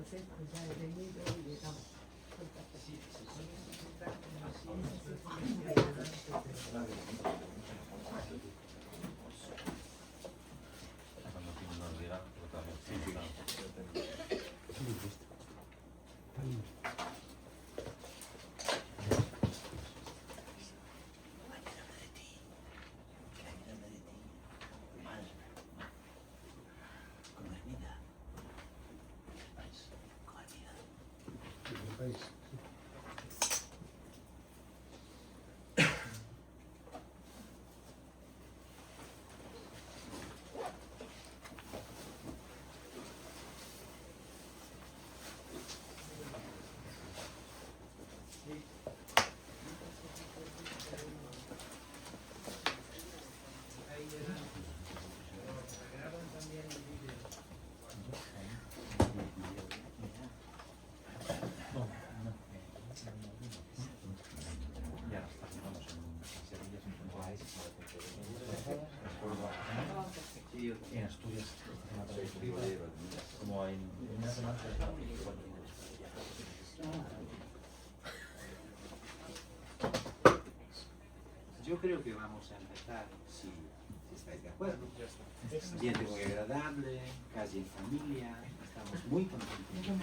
concepto ya he leído y digamos. Cuando tiene una realidad totalmente en Asturias, como en una semana. Yo creo que vamos a empezar, si estáis de acuerdo. Ambiente muy agradable, casi en familia, estamos muy contentos.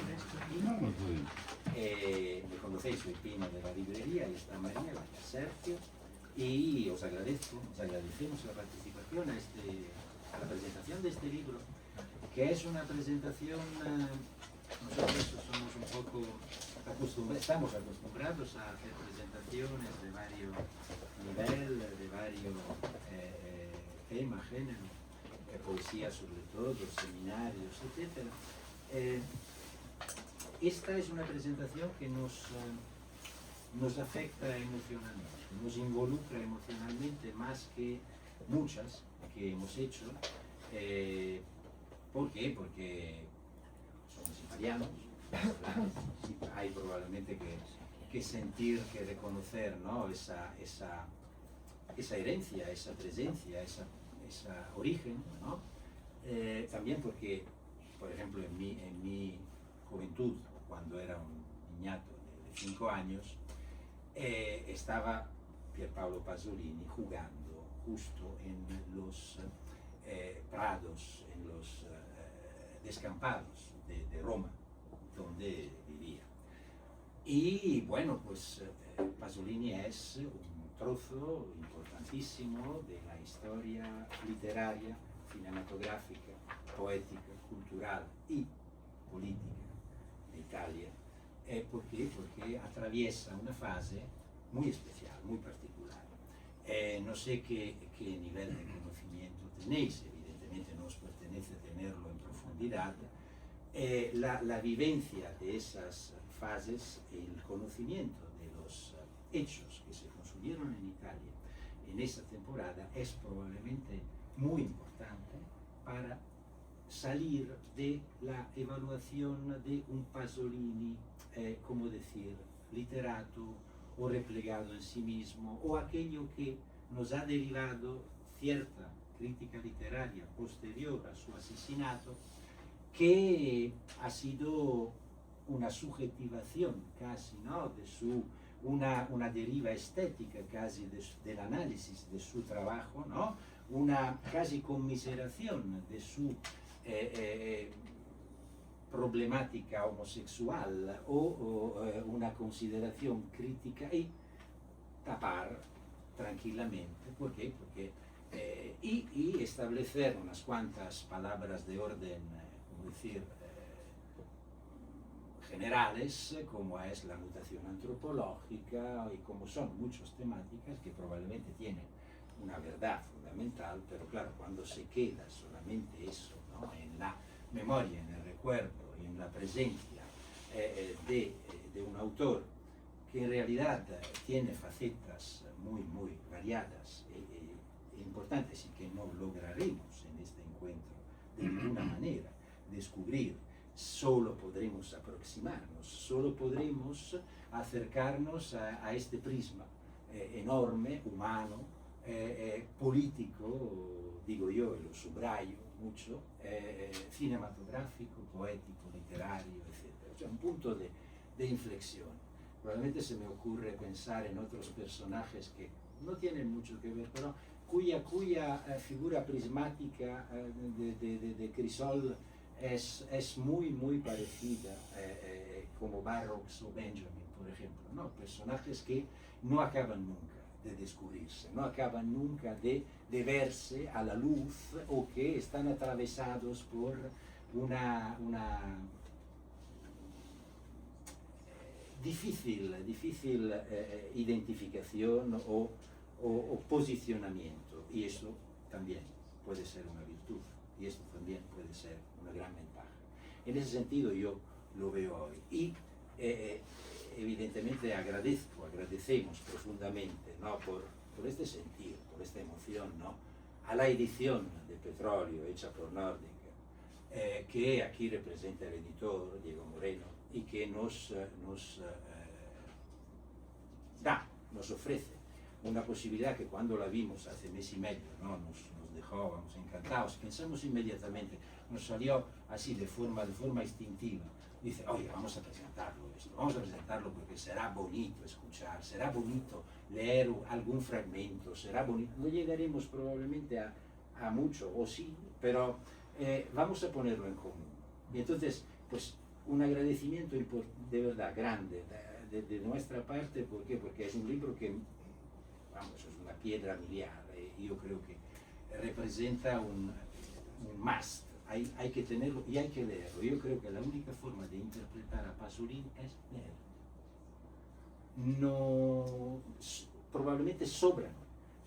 Me conocéis, soy Pino de la librería, y está María, vaya Sergio, y os agradecemos la participación a la presentación de este libro, que es una presentación, nosotros somos un poco estamos acostumbrados a hacer presentaciones de varios niveles, de varios temas, género, poesía sobre todo, seminarios, etc. Esta es una presentación que nos afecta emocionalmente, nos involucra emocionalmente más que muchas que hemos hecho. ¿Por qué? Porque somos italianos, hay probablemente que sentir, que reconocer, ¿no? esa herencia, esa presencia, esa origen, ¿no? También porque, por ejemplo, en mi juventud, cuando era un niñato de 5 años, estaba Pierpaolo Pasolini jugando justo en los prados, en los descampados de Roma, donde vivía. Y bueno, pues Pasolini es un trozo importantísimo de la historia literaria, cinematográfica, poética, cultural y política de Italia. ¿Por qué? Porque atraviesa una fase muy especial, muy particular. No sé qué nivel de conocimiento tenéis, evidentemente no os pertenece tenerlo en profundidad. La vivencia de esas fases, el conocimiento de los hechos que se construyeron en Italia en esa temporada es probablemente muy importante para salir de la evaluación de un Pasolini, como decir, literato o replegado en sí mismo, o aquello que nos ha derivado cierta crítica literaria posterior a su asesinato, que ha sido una subjetivación casi, ¿no? Una deriva estética casi del análisis de su trabajo, ¿no? Una casi conmiseración de su problemática homosexual o una consideración crítica, y tapar tranquilamente. ¿Por qué? Porque y establecer unas cuantas palabras de orden, como decir, generales, como es la mutación antropológica, y como son muchas temáticas que probablemente tienen una verdad fundamental, pero claro, cuando se queda solamente eso, ¿no? En la memoria, en el recuerdo y en la presencia de un autor que en realidad tiene facetas muy variadas e importantes, y que no lograremos en este encuentro de ninguna manera descubrir, solo podremos aproximarnos, solo podremos acercarnos a este prisma enorme, humano, político, digo yo, y lo subrayo, mucho, cinematográfico, poético, literario, etc. O sea, un punto de inflexión. Probablemente se me ocurre pensar en otros personajes que no tienen mucho que ver, pero cuya figura prismática de Crisol es muy parecida, como Barrocks o Benjamin, por ejemplo, ¿no? Personajes que no acaban nunca de descubrirse, no acaban nunca de verse a la luz, o que están atravesados por una difícil identificación o posicionamiento, y eso también puede ser una virtud, y esto también puede ser una gran ventaja. En ese sentido yo lo veo hoy, y evidentemente agradecemos profundamente, ¿no? por este sentido, por esta emoción, ¿no? A la edición de Petróleo hecha por Nórdica, que aquí representa el editor Diego Moreno, y que nos ofrece una posibilidad que cuando la vimos hace mes y medio, ¿no? nos dejó, vamos, encantados. Pensamos inmediatamente, nos salió así de forma instintiva. Dice, oye, vamos a presentarlo porque será bonito escuchar, será bonito leer algún fragmento, será bonito. No llegaremos probablemente a mucho, o sí, pero vamos a ponerlo en común. Y entonces, pues, un agradecimiento de verdad grande de nuestra parte. ¿Por qué? Porque es un libro que, vamos, es una piedra miliar, y yo creo que representa un must. Hay que tenerlo y hay que leerlo. Yo creo que la única forma de interpretar a Pasolini es leer. No, probablemente sobran,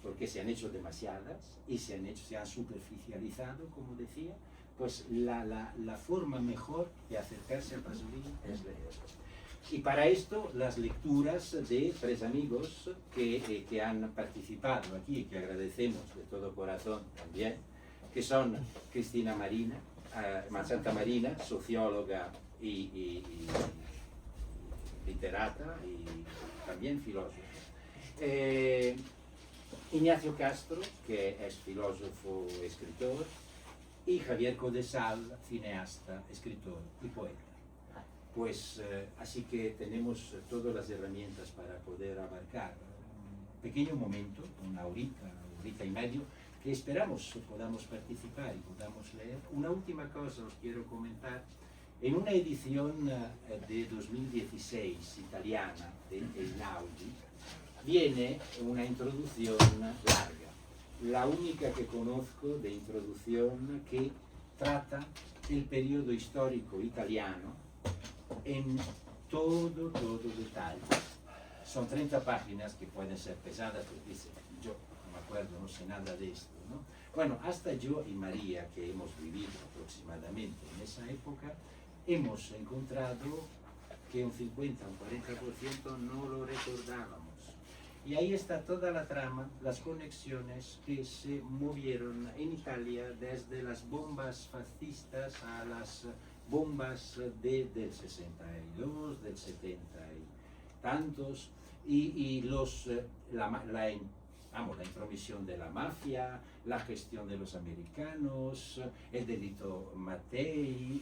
porque se han hecho demasiadas y se han superficializado, como decía. Pues la forma mejor de acercarse a Pasolini es leer. Y para esto las lecturas de tres amigos que han participado aquí, que agradecemos de todo corazón también, que son Cristina Santa Marina, socióloga y literata y también filósofa. Ignacio Castro, que es filósofo, escritor, y Javier Codesal, cineasta, escritor y poeta. Pues así que tenemos todas las herramientas para poder abarcar un pequeño momento, una horita y medio, que esperamos podamos participar y podamos leer. Una última cosa os quiero comentar. En una edición de 2016 italiana de Einaudi viene una introducción larga, la única que conozco de introducción que trata el periodo histórico italiano en todo detalle. Son 30 páginas que pueden ser pesadas, porque dice, yo no me acuerdo, no sé nada de esto, ¿no? Bueno, hasta yo y María, que hemos vivido aproximadamente en esa época, hemos encontrado que un 50 o un 40% no lo recordábamos. Y ahí está toda la trama, las conexiones que se movieron en Italia desde las bombas fascistas a las bombas del 62, del 70 y tantos, y la intromisión de la mafia, la gestión de los americanos, el delito Mattei,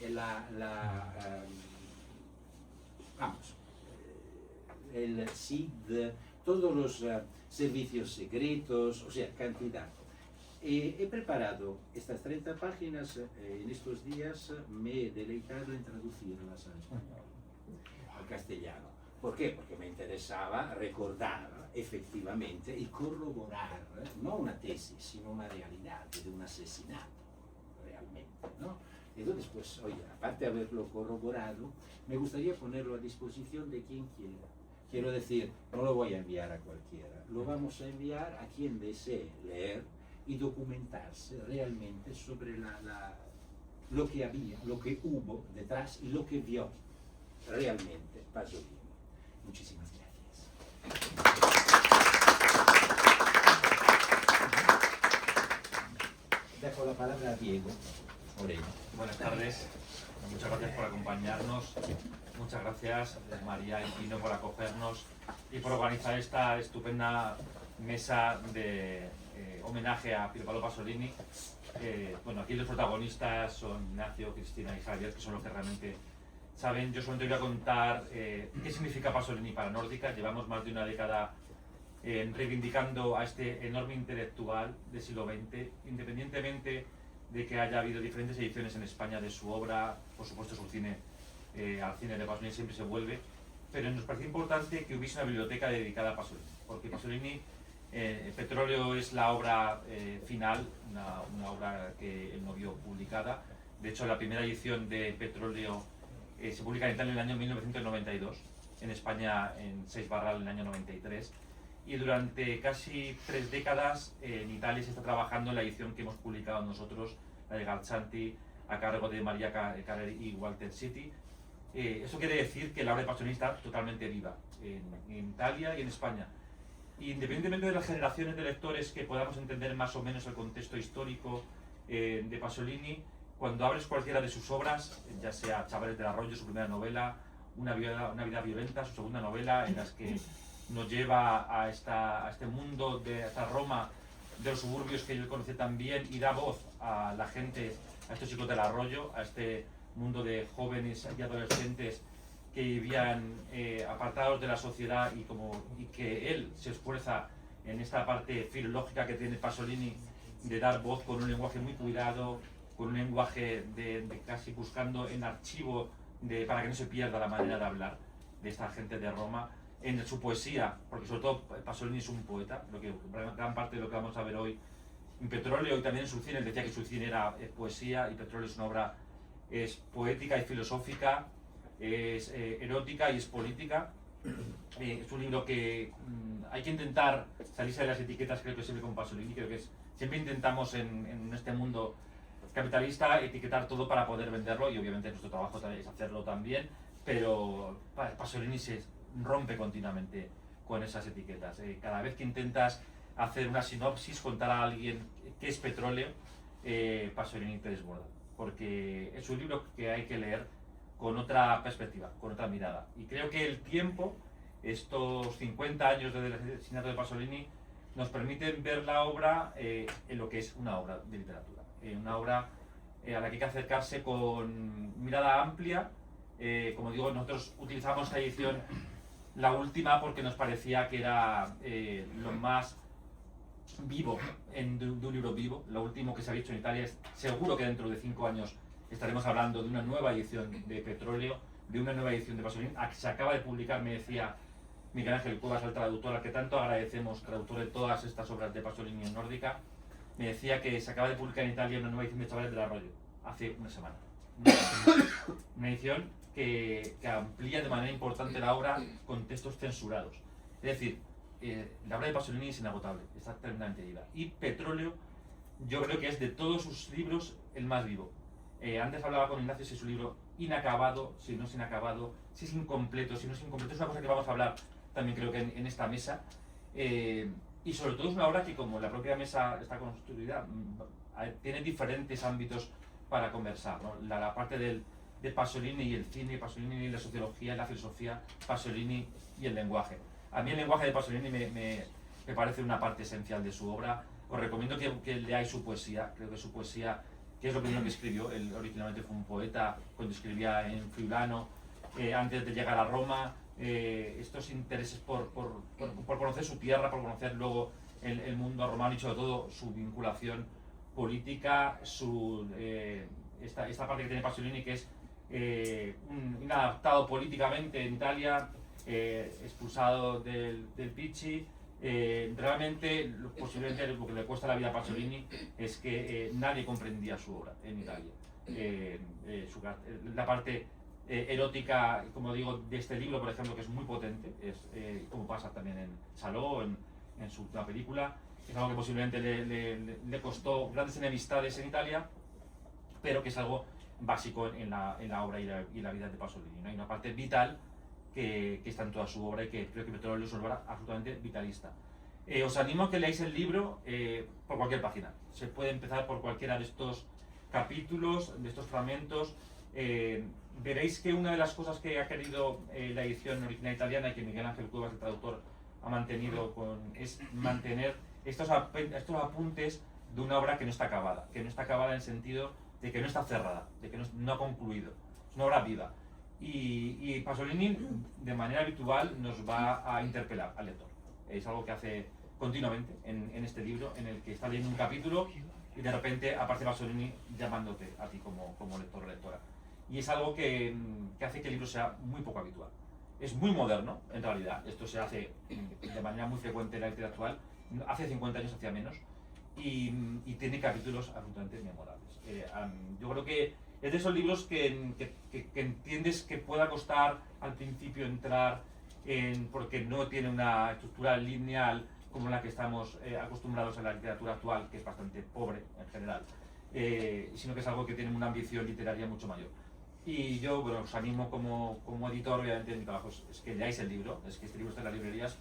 el CID, todos los servicios secretos, o sea, cantidad. He preparado estas 30 páginas en estos días, me he deleitado en traducirlas al español, al castellano. ¿Por qué? Porque me interesaba recordar efectivamente y corroborar, no una tesis, sino una realidad de un asesinato, realmente, ¿no? Entonces, pues, oye, aparte de haberlo corroborado, me gustaría ponerlo a disposición de quien quiera. Quiero decir, no lo voy a enviar a cualquiera, lo vamos a enviar a quien desee leer y documentarse realmente sobre lo que había, lo que hubo detrás y lo que vio realmente Pasolini. Muchísimas gracias. Dejo la palabra a Diego Moreno. Buenas tardes, muchas gracias por acompañarnos, muchas gracias María y Pino por acogernos y por organizar esta estupenda mesa de homenaje a Pier Paolo Pasolini. Bueno, aquí los protagonistas son Ignacio, Cristina y Javier, que son los que realmente saben. Yo solamente voy a contar qué significa Pasolini para Nórdica. Llevamos más de una década reivindicando a este enorme intelectual del siglo XX, independientemente de que haya habido diferentes ediciones en España de su obra. Por supuesto, su cine, al cine de Pasolini siempre se vuelve, pero nos pareció importante que hubiese una biblioteca dedicada a Pasolini, porque Pasolini, Petróleo es la obra final, una obra que él no vio publicada. De hecho, la primera edición de Petróleo se publica en Italia en el año 1992, en España en 6 Barral en el año 93, y durante casi 3 décadas en Italia se está trabajando en la edición que hemos publicado nosotros, la de Galzanti, a cargo de María Carreri y Walter City. Eso quiere decir que la obra de Pasolini está totalmente viva en Italia y en España. Independientemente de las generaciones de lectores que podamos entender más o menos el contexto histórico de Pasolini, cuando abres cualquiera de sus obras, ya sea Chavales del Arroyo, su primera novela, Una vida violenta, su segunda novela, en las que nos lleva a este mundo, a esta Roma de los suburbios que él conoce tan bien, y da voz a la gente, a estos chicos del Arroyo, a este mundo de jóvenes y adolescentes que vivían apartados de la sociedad, y que él se esfuerza en esta parte filológica que tiene Pasolini de dar voz con un lenguaje muy cuidado, con un lenguaje de casi buscando en archivo para que no se pierda la manera de hablar de esta gente de Roma, en su poesía, porque sobre todo Pasolini es un poeta, gran parte de lo que vamos a ver hoy en Petróleo y también en su cine. Él decía que su cine era poesía, y Petróleo es una obra poética y filosófica, es erótica y es política. Es un libro que hay que intentar salirse de las etiquetas, creo que siempre con Pasolini. Creo que siempre intentamos en este mundo capitalista etiquetar todo para poder venderlo, y obviamente nuestro trabajo es hacerlo también, pero Pasolini se rompe continuamente con esas etiquetas. Cada vez que intentas hacer una sinopsis, contar a alguien qué es Petróleo, Pasolini te desborda, porque es un libro que hay que leer con otra perspectiva, con otra mirada. Y creo que el tiempo, estos 50 años del asesinato de Pasolini, nos permiten ver la obra en lo que es una obra de literatura. Una obra a la que hay que acercarse con mirada amplia. Como digo, nosotros utilizamos esta edición, la última, porque nos parecía que era lo más vivo de un libro vivo. Lo último que se ha visto en Italia. Seguro que dentro de 5 años estaremos hablando de una nueva edición de Petróleo, de una nueva edición de Pasolini. Se acaba de publicar, me decía Miguel Ángel Cuevas, el traductor al que tanto agradecemos, traductor de todas estas obras de Pasolini en Nórdica, me decía que se acaba de publicar en Italia una nueva edición de Chavales del Arroyo, hace una semana. Una edición que amplía de manera importante la obra con textos censurados. Es decir, la obra de Pasolini es inagotable, está tremendamente viva. Y Petróleo, yo creo que es de todos sus libros el más vivo. Antes hablaba con Ignacio si es un libro inacabado, si no es inacabado, si es incompleto, si no es incompleto. Es una cosa que vamos a hablar también, creo que en esta mesa. Y sobre todo es una obra que, como la propia mesa está construida, tiene diferentes ámbitos para conversar, ¿no? La parte de Pasolini y el cine, Pasolini y la sociología, la filosofía, Pasolini y el lenguaje. A mí el lenguaje de Pasolini me parece una parte esencial de su obra. Os recomiendo que leáis su poesía. Creo que su poesía, que es lo primero que escribió, él originalmente fue un poeta cuando escribía en Friulano, antes de llegar a Roma. Estos intereses por conocer su tierra, por conocer luego el mundo romano, y sobre todo su vinculación política, esta parte que tiene Pasolini, que es inadaptado políticamente en Italia, expulsado del Pici. Realmente, posiblemente lo que le cuesta la vida a Pasolini es que nadie comprendía su obra en Italia. La parte erótica, como digo, de este libro, por ejemplo, que es muy potente, como pasa también en Saló, en su última película, es algo que posiblemente le costó grandes enemistades en Italia, pero que es algo básico en la obra y la vida de Pasolini, ¿no? Hay una parte vital que está en toda su obra, y que creo que Petróleo es una obra absolutamente vitalista. Os animo a que leáis el libro por cualquier página. Se puede empezar por cualquiera de estos capítulos, de estos fragmentos. Veréis que una de las cosas que ha querido la edición original italiana, y que Miguel Ángel Cuevas, el traductor, ha mantenido es mantener estos apuntes de una obra que no está acabada en el sentido de que no está cerrada, de que no ha concluido, es una obra viva. Y Pasolini, de manera habitual, nos va a interpelar al lector. Es algo que hace continuamente en este libro, en el que está leyendo un capítulo y de repente aparece Pasolini llamándote a ti como lector o lectora. Y es algo que hace que el libro sea muy poco habitual. Es muy moderno, en realidad. Esto se hace de manera muy frecuente en la literatura actual. Hace 50 años hacía menos. Y tiene capítulos absolutamente memorables. Yo creo que es de esos libros que entiendes que pueda costar al principio entrar porque no tiene una estructura lineal como la que estamos acostumbrados en la literatura actual, que es bastante pobre en general, sino que es algo que tiene una ambición literaria mucho mayor. Y yo, bueno, os animo como editor, obviamente mi trabajo es que leáis el libro, es que este libro esté en las librerías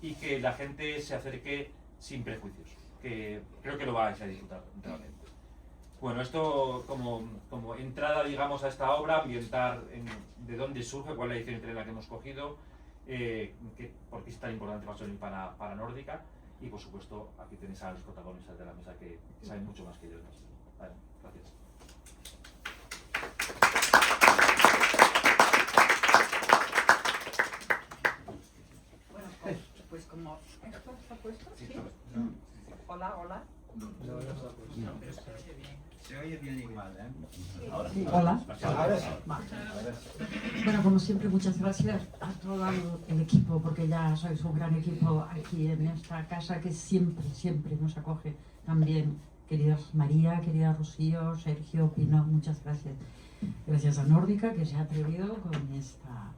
y que la gente se acerque sin prejuicios, que creo que lo vais a disfrutar realmente. Bueno, esto como entrada, digamos, a esta obra, ambientar de dónde surge, cuál es la edición literaria que hemos cogido, por qué es tan importante Pasolini para Nórdica, y por supuesto aquí tenéis a los protagonistas de la mesa que saben mucho más que yo. Vale, gracias. Bueno, pues como esto está puesto, Sí, ¿sí? no. Hola, hola. Se oye bien igual, ¿eh? Ahora. Hola. Ahora sí. Vale. Ahora sí. Bueno, como siempre, muchas gracias a todo el equipo, porque ya sois un gran equipo aquí en esta casa que siempre, siempre nos acoge también. Queridas María, querida Rocío, Sergio, Pino, muchas gracias. Gracias a Nórdica, que se ha atrevido con esta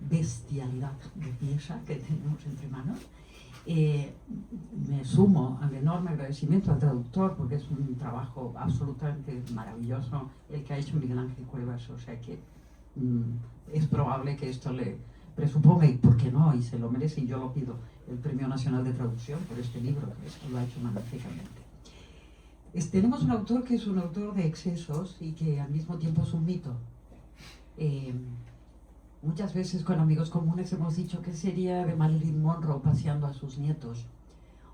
bestialidad de pieza que tenemos entre manos. Me sumo al enorme agradecimiento al traductor, porque es un trabajo absolutamente maravilloso el que ha hecho Miguel Ángel Cuevas, o sea que es probable que esto le presuponga, y por qué no, y se lo merece, y yo lo pido, el Premio Nacional de Traducción por este libro, que esto lo ha hecho magníficamente. Tenemos un autor que es un autor de excesos y que al mismo tiempo es un mito. Muchas veces con amigos comunes hemos dicho que sería de Marilyn Monroe paseando a sus nietos,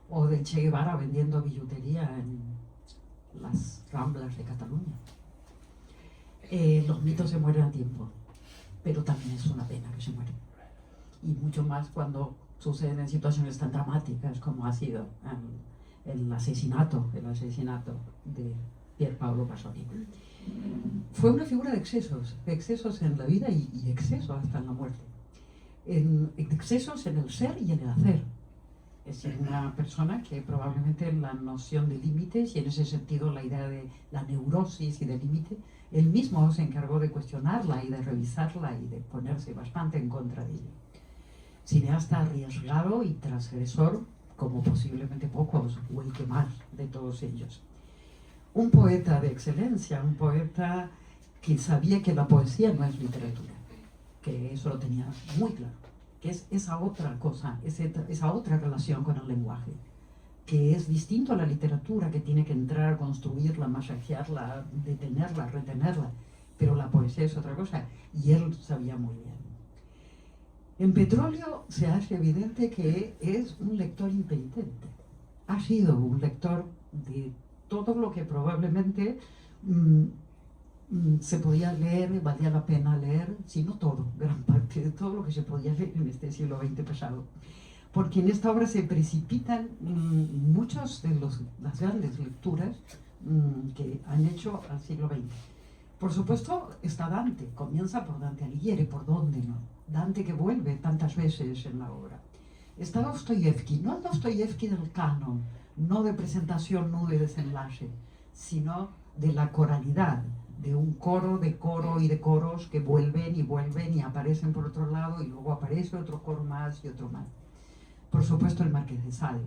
o de Che Guevara vendiendo billutería en las Ramblas de Cataluña. Los mitos se mueren a tiempo, pero también es una pena que se mueren. Y mucho más cuando suceden en situaciones tan dramáticas como ha sido el asesinato de Pier Paolo Pasolini. Fue una figura de excesos en la vida y excesos hasta en la muerte. Excesos en el ser y en el hacer. Es decir, una persona que probablemente la noción de límites, y en ese sentido la idea de la neurosis y del límite, él mismo se encargó de cuestionarla y de revisarla y de ponerse bastante en contra de ella. Cineasta arriesgado y transgresor, como posiblemente pocos o el que más de todos ellos. Un poeta de excelencia, un poeta que sabía que la poesía no es literatura, que eso lo tenía muy claro, que es esa otra cosa, esa otra relación con el lenguaje, que es distinto a la literatura, que tiene que entrar, construirla, masajearla, detenerla, retenerla, pero la poesía es otra cosa, y él sabía muy bien. En Petróleo se hace evidente que es un lector impenitente. Ha sido un lector de todo lo que probablemente se podía leer, valía la pena leer, si no todo, gran parte de todo lo que se podía leer en este siglo XX pasado. Porque en esta obra se precipitan muchas de las grandes lecturas que han hecho al siglo XX. Por supuesto está Dante, comienza por Dante Alighieri, ¿por dónde no? Dante que vuelve tantas veces en la obra. Está Dostoyevsky, no el Dostoyevsky del canon, no de presentación, no de desenlace, sino de la coralidad, de un coro y de coros que vuelven y aparecen por otro lado, y luego aparece otro coro más y otro más. Por supuesto el Marqués de Sade,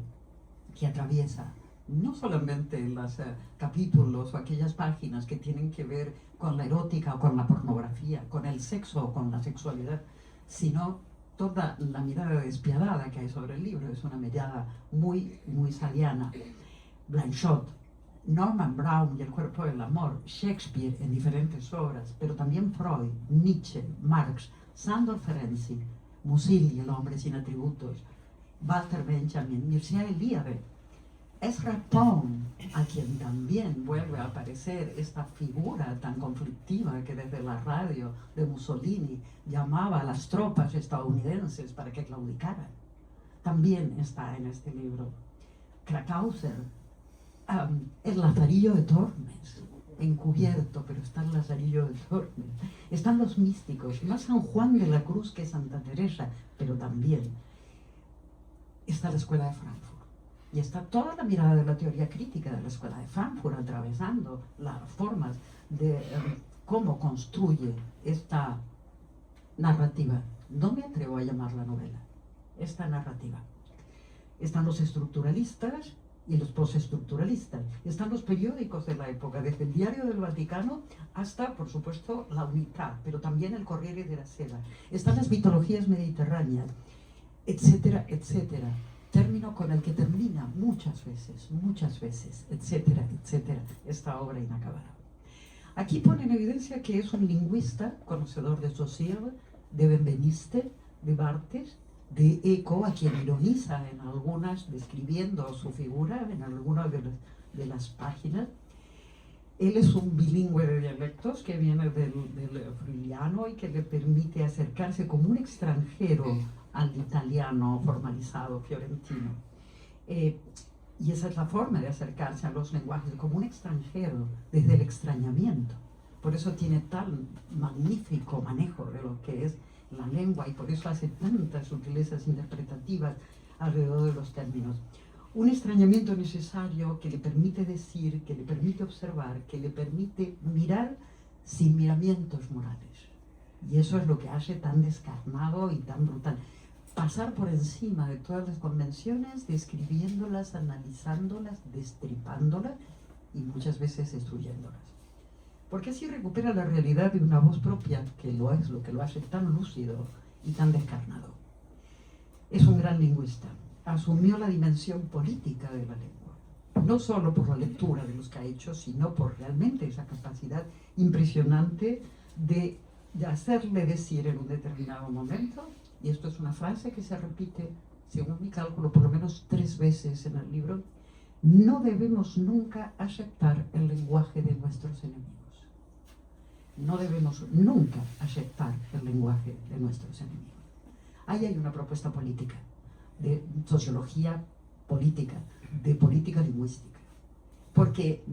que atraviesa no solamente los capítulos o aquellas páginas que tienen que ver con la erótica o con la pornografía, con el sexo o con la sexualidad, sino toda la mirada despiadada que hay sobre el libro. Es una mirada muy, muy sadiana. Blanchot, Norman Brown y el cuerpo del amor, Shakespeare en diferentes obras, pero también Freud, Nietzsche, Marx, Sándor Ferenczi, Musil y el hombre sin atributos, Walter Benjamin, Mircea Eliade, Ezra Pound, a quien también vuelve a aparecer esta figura tan conflictiva que desde la radio de Mussolini llamaba a las tropas estadounidenses para que claudicaran. También está en este libro. Krauser, el Lazarillo de Tormes, encubierto, pero está el Lazarillo de Tormes. Están los místicos, más San Juan de la Cruz que Santa Teresa, pero también está la Escuela de Frankfurt. Y está toda la mirada de la teoría crítica de la Escuela de Frankfurt atravesando las formas de cómo construye esta narrativa. No me atrevo a llamarla novela, esta narrativa. Están los estructuralistas y los postestructuralistas. Están los periódicos de la época, desde el Diario del Vaticano hasta, por supuesto, la Unità, pero también el Corriere della Sera. Están las mitologías mediterráneas, etcétera, etcétera. Término con el que termina muchas veces, etcétera, etcétera, esta obra inacabada. Aquí pone en evidencia que es un lingüista, conocedor de Saussure, de Benveniste, de Barthes, de Eco, a quien ironiza en algunas, describiendo su figura en algunas de las páginas. Él es un bilingüe de dialectos que viene del friuliano y que le permite acercarse como un extranjero al italiano formalizado fiorentino. Y esa es la forma de acercarse a los lenguajes, como un extranjero, desde el extrañamiento. Por eso tiene tan magnífico manejo de lo que es la lengua y por eso hace tantas sutilezas interpretativas alrededor de los términos. Un extrañamiento necesario que le permite decir, que le permite observar, que le permite mirar sin miramientos morales. Y eso es lo que hace tan descarnado y tan brutal. Pasar por encima de todas las convenciones, describiéndolas, analizándolas, destripándolas y muchas veces destruyéndolas. Porque así recupera la realidad de una voz propia, que lo es lo que lo hace tan lúcido y tan descarnado. Es un gran lingüista. Asumió la dimensión política de la lengua, no solo por la lectura de los que ha hecho, sino por realmente esa capacidad impresionante de hacerle decir en un determinado momento, y esto es una frase que se repite, según mi cálculo, por lo menos 3 veces en el libro: no debemos nunca aceptar el lenguaje de nuestros enemigos. No debemos nunca aceptar el lenguaje de nuestros enemigos. Ahí hay una propuesta política, de sociología política, de política lingüística. Porque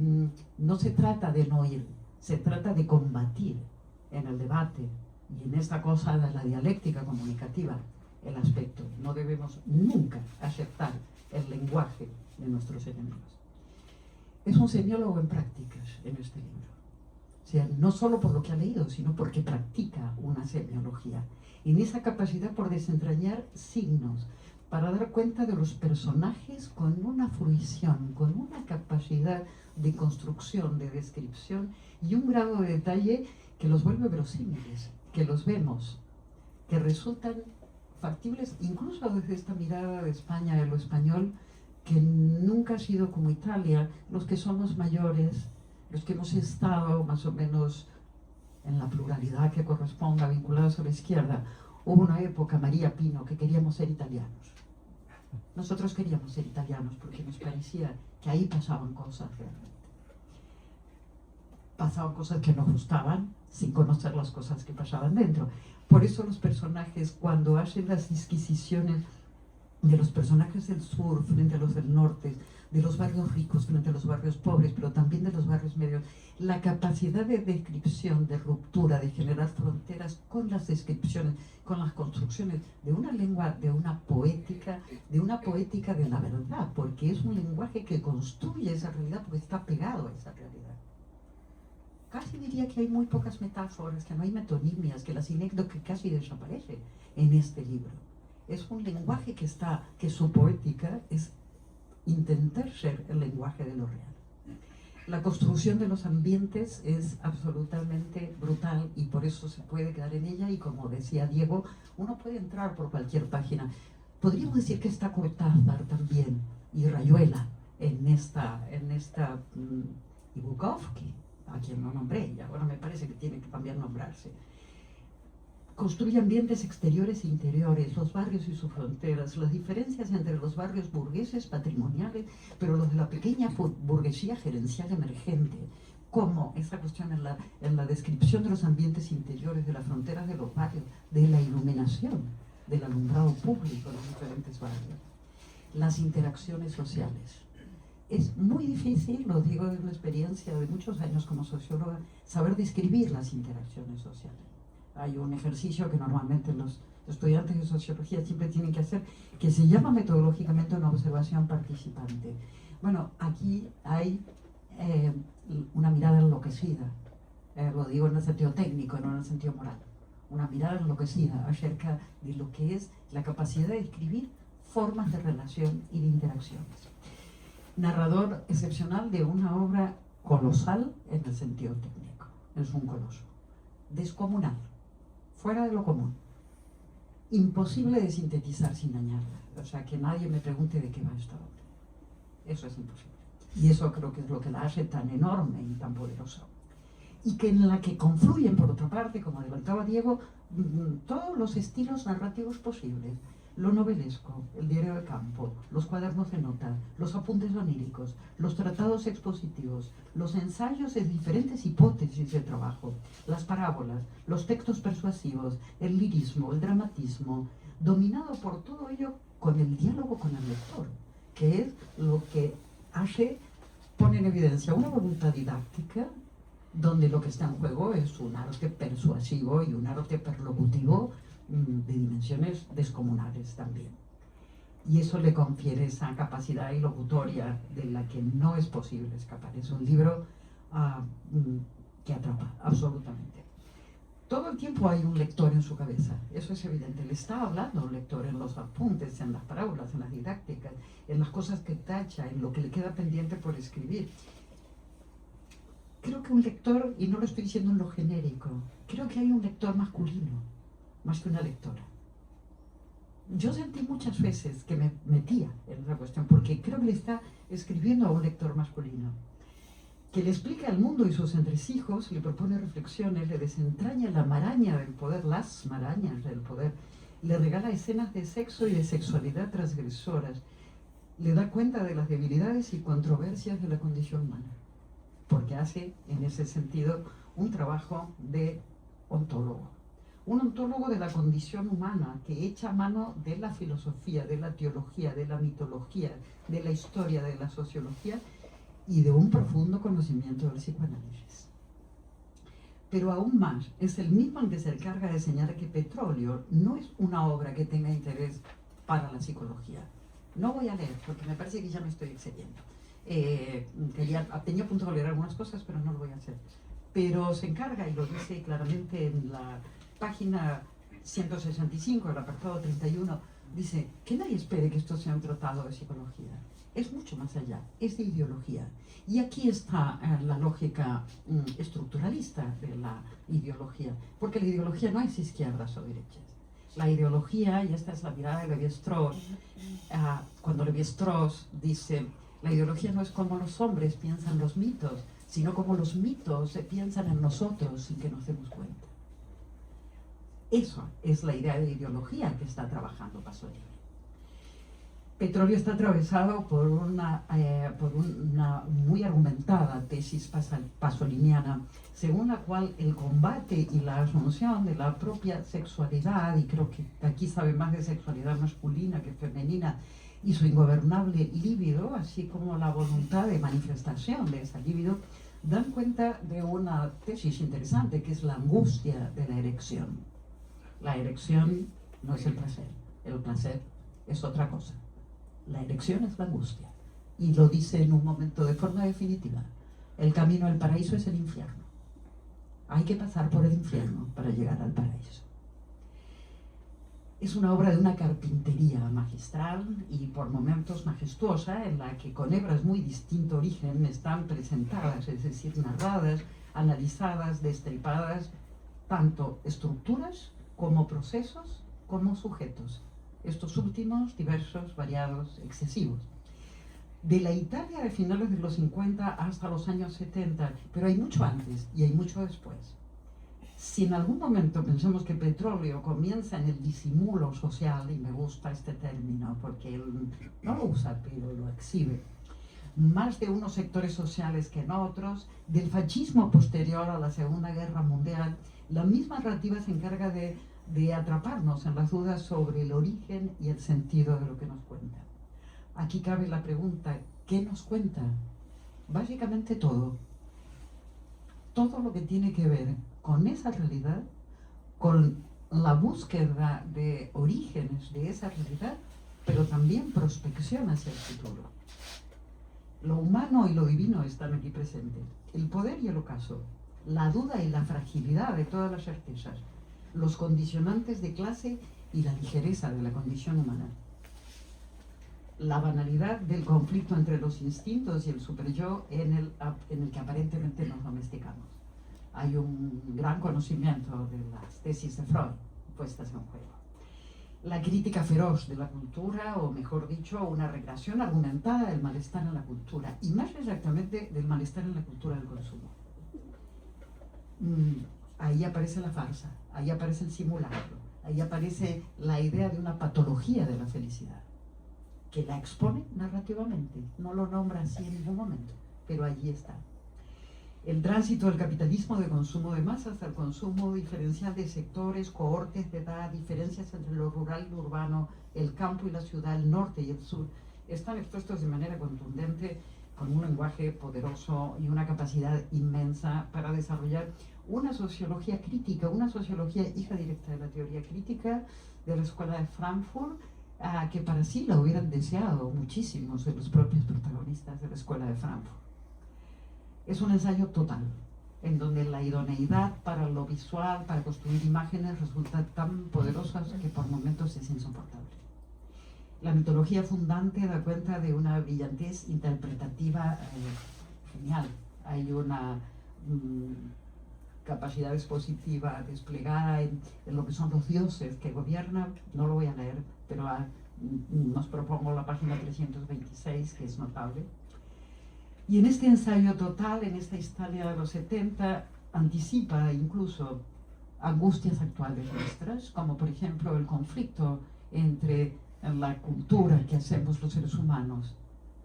no se trata de no oír, se trata de combatir en el debate y en esta cosa de la dialéctica comunicativa el aspecto. No debemos nunca aceptar el lenguaje de nuestros enemigos. Es un semiólogo en prácticas en este libro. O sea, no solo por lo que ha leído, sino porque practica una semiología. En esa capacidad por desentrañar signos, para dar cuenta de los personajes con una fruición, con una capacidad de construcción, de descripción y un grado de detalle que los vuelve verosímiles, que los vemos, que resultan factibles incluso desde esta mirada de España, de lo español, que nunca ha sido como Italia, los que somos mayores, los que hemos estado más o menos en la pluralidad que corresponda, vinculados a la izquierda. Hubo una época, María Pino, que queríamos ser italianos. Nosotros queríamos ser italianos porque nos parecía que ahí pasaban cosas realmente. Pasaban cosas que nos gustaban sin conocer las cosas que pasaban dentro. Por eso los personajes, cuando hacen las disquisiciones de los personajes del sur frente a los del norte, de los barrios ricos frente a los barrios pobres, pero también de los barrios medios, la capacidad de descripción, de ruptura, de generar fronteras con las descripciones, con las construcciones de una lengua, de una poética de la verdad, porque es un lenguaje que construye esa realidad porque está pegado a esa realidad. Casi diría que hay muy pocas metáforas, que no hay metonimias, que la sinécdoque casi desaparece en este libro. Es un lenguaje que su poética es intentar ser el lenguaje de lo real. La construcción de los ambientes es absolutamente brutal y por eso se puede quedar en ella, y como decía Diego, uno puede entrar por cualquier página. Podríamos decir que está Cortázar también y Rayuela en esta y Bukowski, a quien no nombré, y ahora me parece que tiene que también nombrarse. construye ambientes exteriores e interiores, los barrios y sus fronteras, las diferencias entre los barrios burgueses, patrimoniales, pero los de la pequeña burguesía gerencial emergente, como esa cuestión en la descripción de los ambientes interiores, de las fronteras de los barrios, de la iluminación, del alumbrado público en los diferentes barrios, las interacciones sociales. Es muy difícil, lo digo de la experiencia de muchos años como socióloga, saber describir las interacciones sociales. Hay un ejercicio que normalmente los estudiantes de sociología siempre tienen que hacer, que se llama metodológicamente una observación participante. Bueno, aquí hay una mirada enloquecida, lo digo en el sentido técnico, no en el sentido moral, una mirada enloquecida acerca de lo que es la capacidad de describir formas de relación y de interacciones. Narrador excepcional de una obra colosal en el sentido técnico, es un coloso, descomunal, fuera de lo común, imposible de sintetizar sin dañarla, o sea, que nadie me pregunte de qué va esta obra, eso es imposible. Y eso creo que es lo que la hace tan enorme y tan poderosa. Y que en la que confluyen, por otra parte, como adelantaba Diego, todos los estilos narrativos posibles. Lo novelesco, el diario de campo, los cuadernos de nota, los apuntes oníricos, los tratados expositivos, los ensayos de diferentes hipótesis de trabajo, las parábolas, los textos persuasivos, el lirismo, el dramatismo, dominado por todo ello con el diálogo con el lector, que es lo que pone en evidencia una voluntad didáctica donde lo que está en juego es un arte persuasivo y un arte perlocutivo de dimensiones descomunales también. Y eso le confiere esa capacidad ilocutoria de la que no es posible escapar. Es un libro que atrapa, absolutamente. Todo el tiempo hay un lector en su cabeza, eso es evidente. Le está hablando un lector en los apuntes, en las parábolas, en las didácticas, en las cosas que tacha, en lo que le queda pendiente por escribir. Creo que un lector, y no lo estoy diciendo en lo genérico, creo que hay un lector masculino, más que una lectora. Yo sentí muchas veces que me metía en esa cuestión, porque creo que le está escribiendo a un lector masculino, que le explica al mundo y sus entresijos, le propone reflexiones, le desentraña la maraña del poder, las marañas del poder, le regala escenas de sexo y de sexualidad transgresoras, le da cuenta de las debilidades y controversias de la condición humana, porque hace, en ese sentido, un trabajo de ontólogo. Un ontólogo de la condición humana que echa mano de la filosofía, de la teología, de la mitología, de la historia, de la sociología y de un profundo conocimiento del psicoanálisis. Pero aún más, es el mismo el que se encarga de señalar que Petróleo no es una obra que tenga interés para la psicología. No voy a leer, porque me parece que ya me estoy excediendo. Tenía a punto de leer algunas cosas, pero no lo voy a hacer. Pero se encarga, y lo dice claramente en la página 165, el apartado 31, dice que nadie espere que esto sea un tratado de psicología. Es mucho más allá, es de ideología. Y aquí está la lógica estructuralista de la ideología, porque la ideología no es izquierdas o derechas. La ideología, y esta es la mirada de Lévi-Strauss, cuando Lévi-Strauss dice, la ideología no es como los hombres piensan los mitos, sino como los mitos se piensan en nosotros sin que nos demos cuenta. Eso es la idea de ideología que está trabajando Pasolini. Petróleo está atravesado por una muy argumentada tesis pasoliniana, según la cual el combate y la asunción de la propia sexualidad, y creo que aquí sabe más de sexualidad masculina que femenina, y su ingobernable líbido, así como la voluntad de manifestación de esa líbido, dan cuenta de una tesis interesante, que es la angustia de la erección. La erección no es el placer es otra cosa. La erección es la angustia, y lo dice en un momento de forma definitiva. El camino al paraíso es el infierno. Hay que pasar por el infierno para llegar al paraíso. Es una obra de una carpintería magistral y por momentos majestuosa, en la que con hebras muy distinto origen están presentadas, es decir, narradas, analizadas, destripadas, tanto estructuras como procesos como sujetos. Estos últimos diversos, variados, excesivos. De la Italia de finales de los 50 hasta los años 70, pero hay mucho antes y hay mucho después. si en algún momento pensamos que petróleo comienza en el disimulo social, y me gusta este término porque él no lo usa, pero lo exhibe, más de unos sectores sociales que en otros, del fascismo posterior a la Segunda Guerra Mundial, la misma narrativa se encarga de atraparnos en las dudas sobre el origen y el sentido de lo que nos cuenta. Aquí cabe la pregunta, ¿qué nos cuenta? Básicamente todo. Todo lo que tiene que ver con esa realidad, con la búsqueda de orígenes de esa realidad, pero también prospección hacia el futuro. Lo humano y lo divino están aquí presentes. El poder y el ocaso, la duda y la fragilidad de todas las certezas, los condicionantes de clase y la ligereza de la condición humana. La banalidad del conflicto entre los instintos y el superyo en el que aparentemente nos domesticamos. Hay un gran conocimiento de las tesis de Freud puestas en juego. La crítica feroz de la cultura, o mejor dicho, una regresión argumentada del malestar en la cultura, y más exactamente del malestar en la cultura del consumo. Ahí aparece la farsa, ahí aparece el simulacro, ahí aparece la idea de una patología de la felicidad, que la expone narrativamente, no lo nombra así en ningún momento, pero allí está. El tránsito del capitalismo de consumo de masas al consumo diferencial de sectores, cohortes de edad, diferencias entre lo rural y lo urbano, el campo y la ciudad, el norte y el sur, están expuestos de manera contundente, con un lenguaje poderoso y una capacidad inmensa para desarrollar una sociología crítica, una sociología hija directa de la teoría crítica de la Escuela de Frankfurt, que para sí la hubieran deseado muchísimos de los propios protagonistas de la Escuela de Frankfurt. Es un ensayo total, en donde la idoneidad para lo visual, para construir imágenes, resulta tan poderosa que por momentos es insoportable. La mitología fundante da cuenta de una brillantez interpretativa genial. Hay una capacidad expositiva desplegada en lo que son los dioses que gobiernan. No lo voy a leer, pero nos propongo la página 326, que es notable. Y en este ensayo total, en esta historia de los 70, anticipa incluso angustias actuales nuestras, como por ejemplo el conflicto entre la cultura que hacemos los seres humanos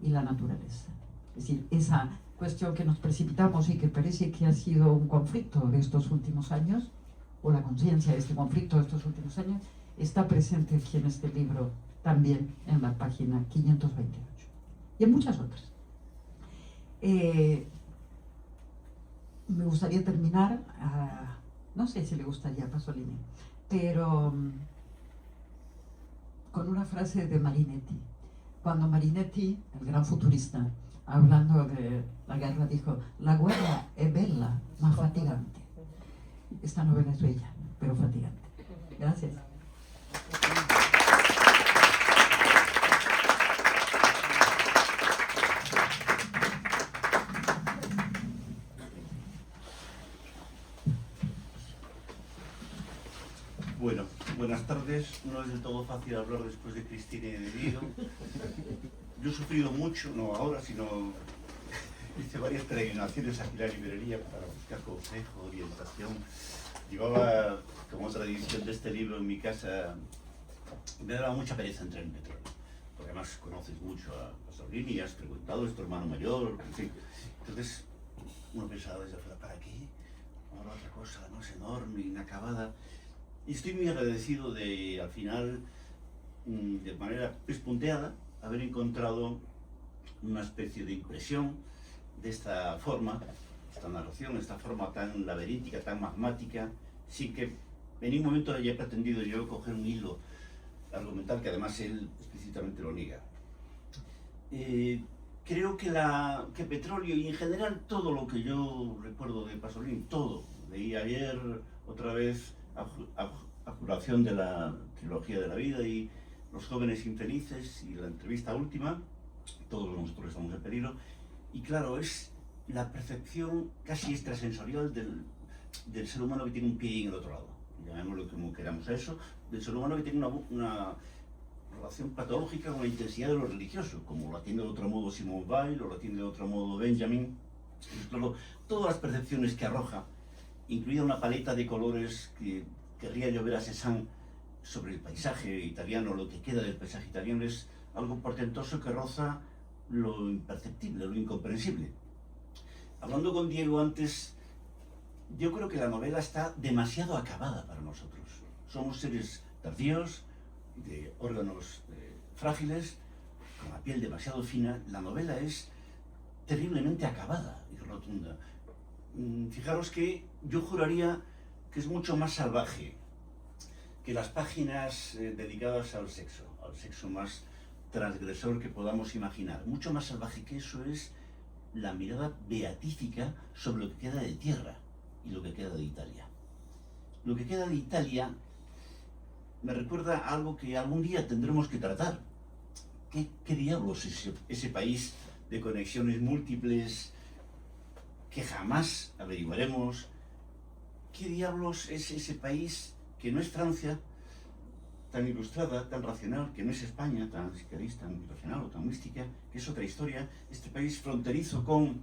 y la naturaleza. Es decir, esa cuestión que nos precipitamos y que parece que ha sido un conflicto de estos últimos años, o la conciencia de este conflicto de estos últimos años, está presente aquí en este libro, también en la página 528, y en muchas otras. Me gustaría terminar, no sé si le gustaría a Pasolini, pero con una frase de Marinetti. Cuando Marinetti, el gran futurista, hablando de la guerra, dijo: la guerra es bella, más fatigante. Esta novela es bella, pero fatigante. Gracias. Bueno, buenas tardes. No es del todo fácil hablar después de Cristina y de Guido. Yo he sufrido mucho, no ahora, sino hice varias peregrinaciones aquí a la librería para buscar consejo, orientación. Llevaba como tradición de este libro en mi casa. Me daba mucha pereza entrar en Petróleo, porque además conoces mucho a Pasolini, has preguntado, es tu hermano mayor, en fin. Entonces uno pensaba desde afuera, ¿para qué? Ahora otra cosa más enorme, inacabada. Y estoy muy agradecido de, al final, de manera espunteada, haber encontrado una especie de impresión de esta forma, esta narración, esta forma tan laberíntica, tan magmática, sin que en ningún momento haya pretendido yo coger un hilo argumental, que además él explícitamente lo niega. Creo que Petróleo, y en general todo lo que yo recuerdo de Pasolini, todo, leí ayer otra vez Abjuración de la trilogía de la vida y Los jóvenes infelices y la entrevista última, todos nosotros estamos en peligro, y claro, es la percepción casi extrasensorial del ser humano que tiene un pie en el otro lado, llamémoslo como queramos a eso, del ser humano que tiene una relación patológica con la intensidad de lo religioso, como lo atiende de otro modo Simone Weil, o lo atiende de otro modo Benjamin. Claro, todas las percepciones que arroja incluida una paleta de colores que querría yo ver a Cézanne sobre el paisaje italiano, lo que queda del paisaje italiano, es algo portentoso que roza lo imperceptible, lo incomprensible. Hablando con Diego antes, yo creo que la novela está demasiado acabada para nosotros. Somos seres tardíos, de órganos frágiles, con la piel demasiado fina. La novela es terriblemente acabada y rotunda. Fijaros que yo juraría que es mucho más salvaje que las páginas dedicadas al sexo más transgresor que podamos imaginar. Mucho más salvaje que eso es la mirada beatífica sobre lo que queda de tierra y lo que queda de Italia. Lo que queda de Italia me recuerda a algo que algún día tendremos que tratar. ¿Qué diablos es ese país de conexiones múltiples que jamás averiguaremos? ¿Qué diablos es ese país que no es Francia, tan ilustrada, tan racional, que no es España, tan si queréis, tan racional o tan mística, que es otra historia? Este país fronterizo con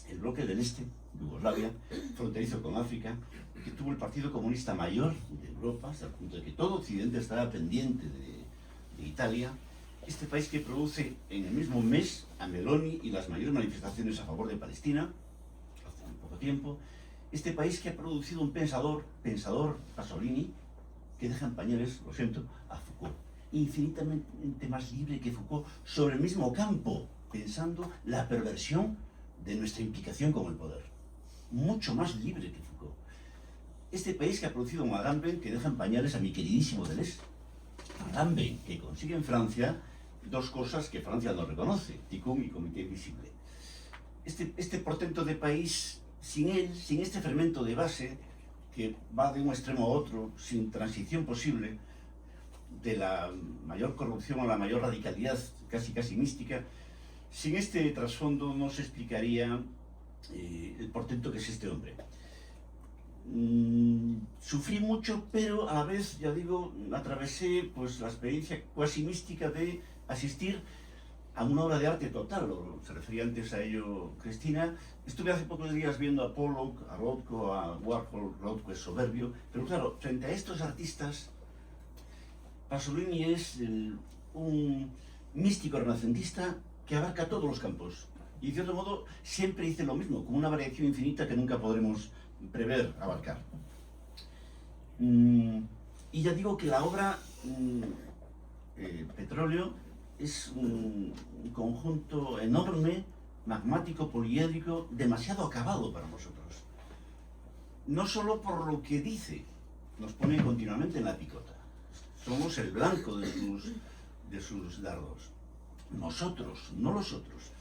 el bloque del Este, Yugoslavia, fronterizo con África, que tuvo el Partido Comunista mayor de Europa, hasta el punto de que todo Occidente estaba pendiente de Italia. Este país que produce en el mismo mes a Meloni y las mayores manifestaciones a favor de Palestina, hace un poco tiempo. Este país que ha producido un pensador, Pasolini, que deja en pañales, lo siento, a Foucault, infinitamente más libre que Foucault sobre el mismo campo, pensando la perversión de nuestra implicación con el poder. Mucho más libre que Foucault. Este país que ha producido un Agamben que deja en pañales a mi queridísimo Deleuze. Agamben, que consigue en Francia dos cosas que Francia no reconoce, Ticum y Comité Invisible. Este portento de país, sin él, sin este fermento de base, que va de un extremo a otro, sin transición posible, de la mayor corrupción a la mayor radicalidad, casi mística, sin este trasfondo no se explicaría el portento que es este hombre. Sufrí mucho, pero a la vez, ya digo, atravesé pues la experiencia cuasi mística de asistir a una obra de arte total, se refería antes a ello Cristina. Estuve hace pocos días viendo a Pollock, a Rothko, a Warhol. Rothko es soberbio, pero claro, frente a estos artistas, Pasolini es un místico renacentista que abarca todos los campos. Y de cierto modo siempre dice lo mismo, con una variación infinita que nunca podremos prever abarcar. Y ya digo que la obra Petróleo es un conjunto enorme, magmático, poliédrico, demasiado acabado para nosotros. No solo por lo que dice, nos pone continuamente en la picota. Somos el blanco de sus dardos. Nosotros, no los otros.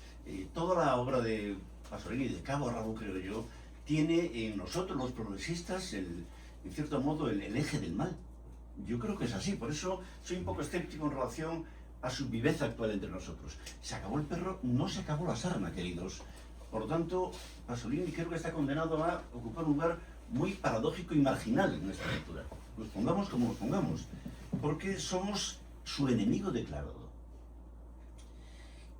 Toda la obra de Pasolini, de cabo a rabo, creo yo, tiene en nosotros, los progresistas, en cierto modo, el eje del mal. Yo creo que es así, por eso soy un poco escéptico en relación a su viveza actual entre nosotros. Se acabó el perro, no se acabó la sarna, queridos. Por lo tanto, Pasolini creo que está condenado a ocupar un lugar muy paradójico y marginal en nuestra lectura. Nos pongamos como nos pongamos, porque somos su enemigo declarado.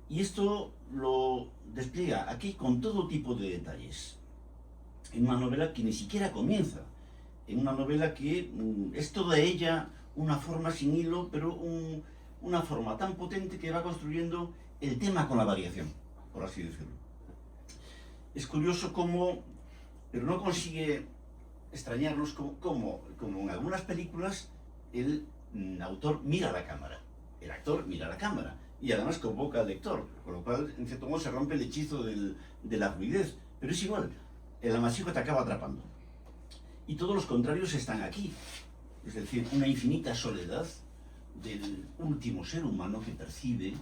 Y esto lo despliega aquí con todo tipo de detalles, en una novela que ni siquiera comienza, en una novela que es toda ella una forma sin hilo, pero una forma tan potente que va construyendo el tema con la variación, por así decirlo. Es curioso cómo, pero no consigue extrañarnos como en algunas películas el autor mira a la cámara, el actor mira a la cámara y además convoca al lector, con lo cual en cierto modo se rompe el hechizo de la fluidez, pero es igual, el amasijo te acaba atrapando. Y todos los contrarios están aquí, es decir, una infinita soledad del último ser humano que percibe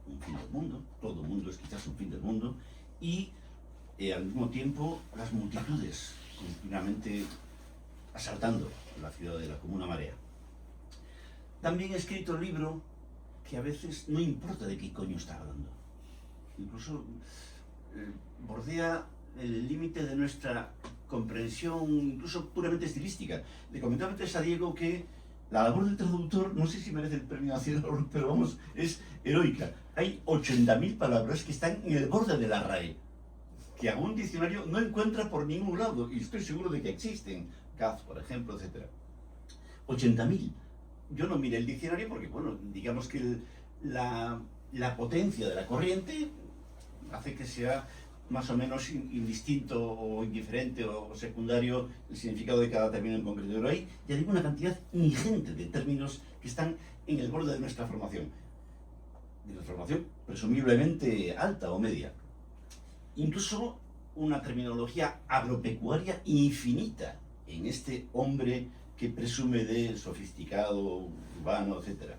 un fin del mundo, todo mundo es quizás un fin del mundo, y al mismo tiempo las multitudes continuamente asaltando la ciudad de la comuna marea. También he escrito el libro que a veces no importa de qué coño está hablando, incluso bordea el límite de nuestra comprensión, incluso puramente estilística. Le comentaba antes a Diego que la labor del traductor, no sé si merece el premio nacional, pero vamos, es heroica. Hay 80.000 palabras que están en el borde de la RAE. que algún diccionario no encuentra por ningún lado, y estoy seguro de que existen, Kaz, por ejemplo, etc. 80.000. Yo no miré el diccionario porque, bueno, digamos que la potencia de la corriente hace que sea más o menos indistinto o indiferente o secundario el significado de cada término en concreto. Pero hay, ya digo, una cantidad ingente de términos que están en el borde de nuestra formación. De la formación presumiblemente alta o media. Incluso una terminología agropecuaria infinita en este hombre que presume de sofisticado, urbano, etc.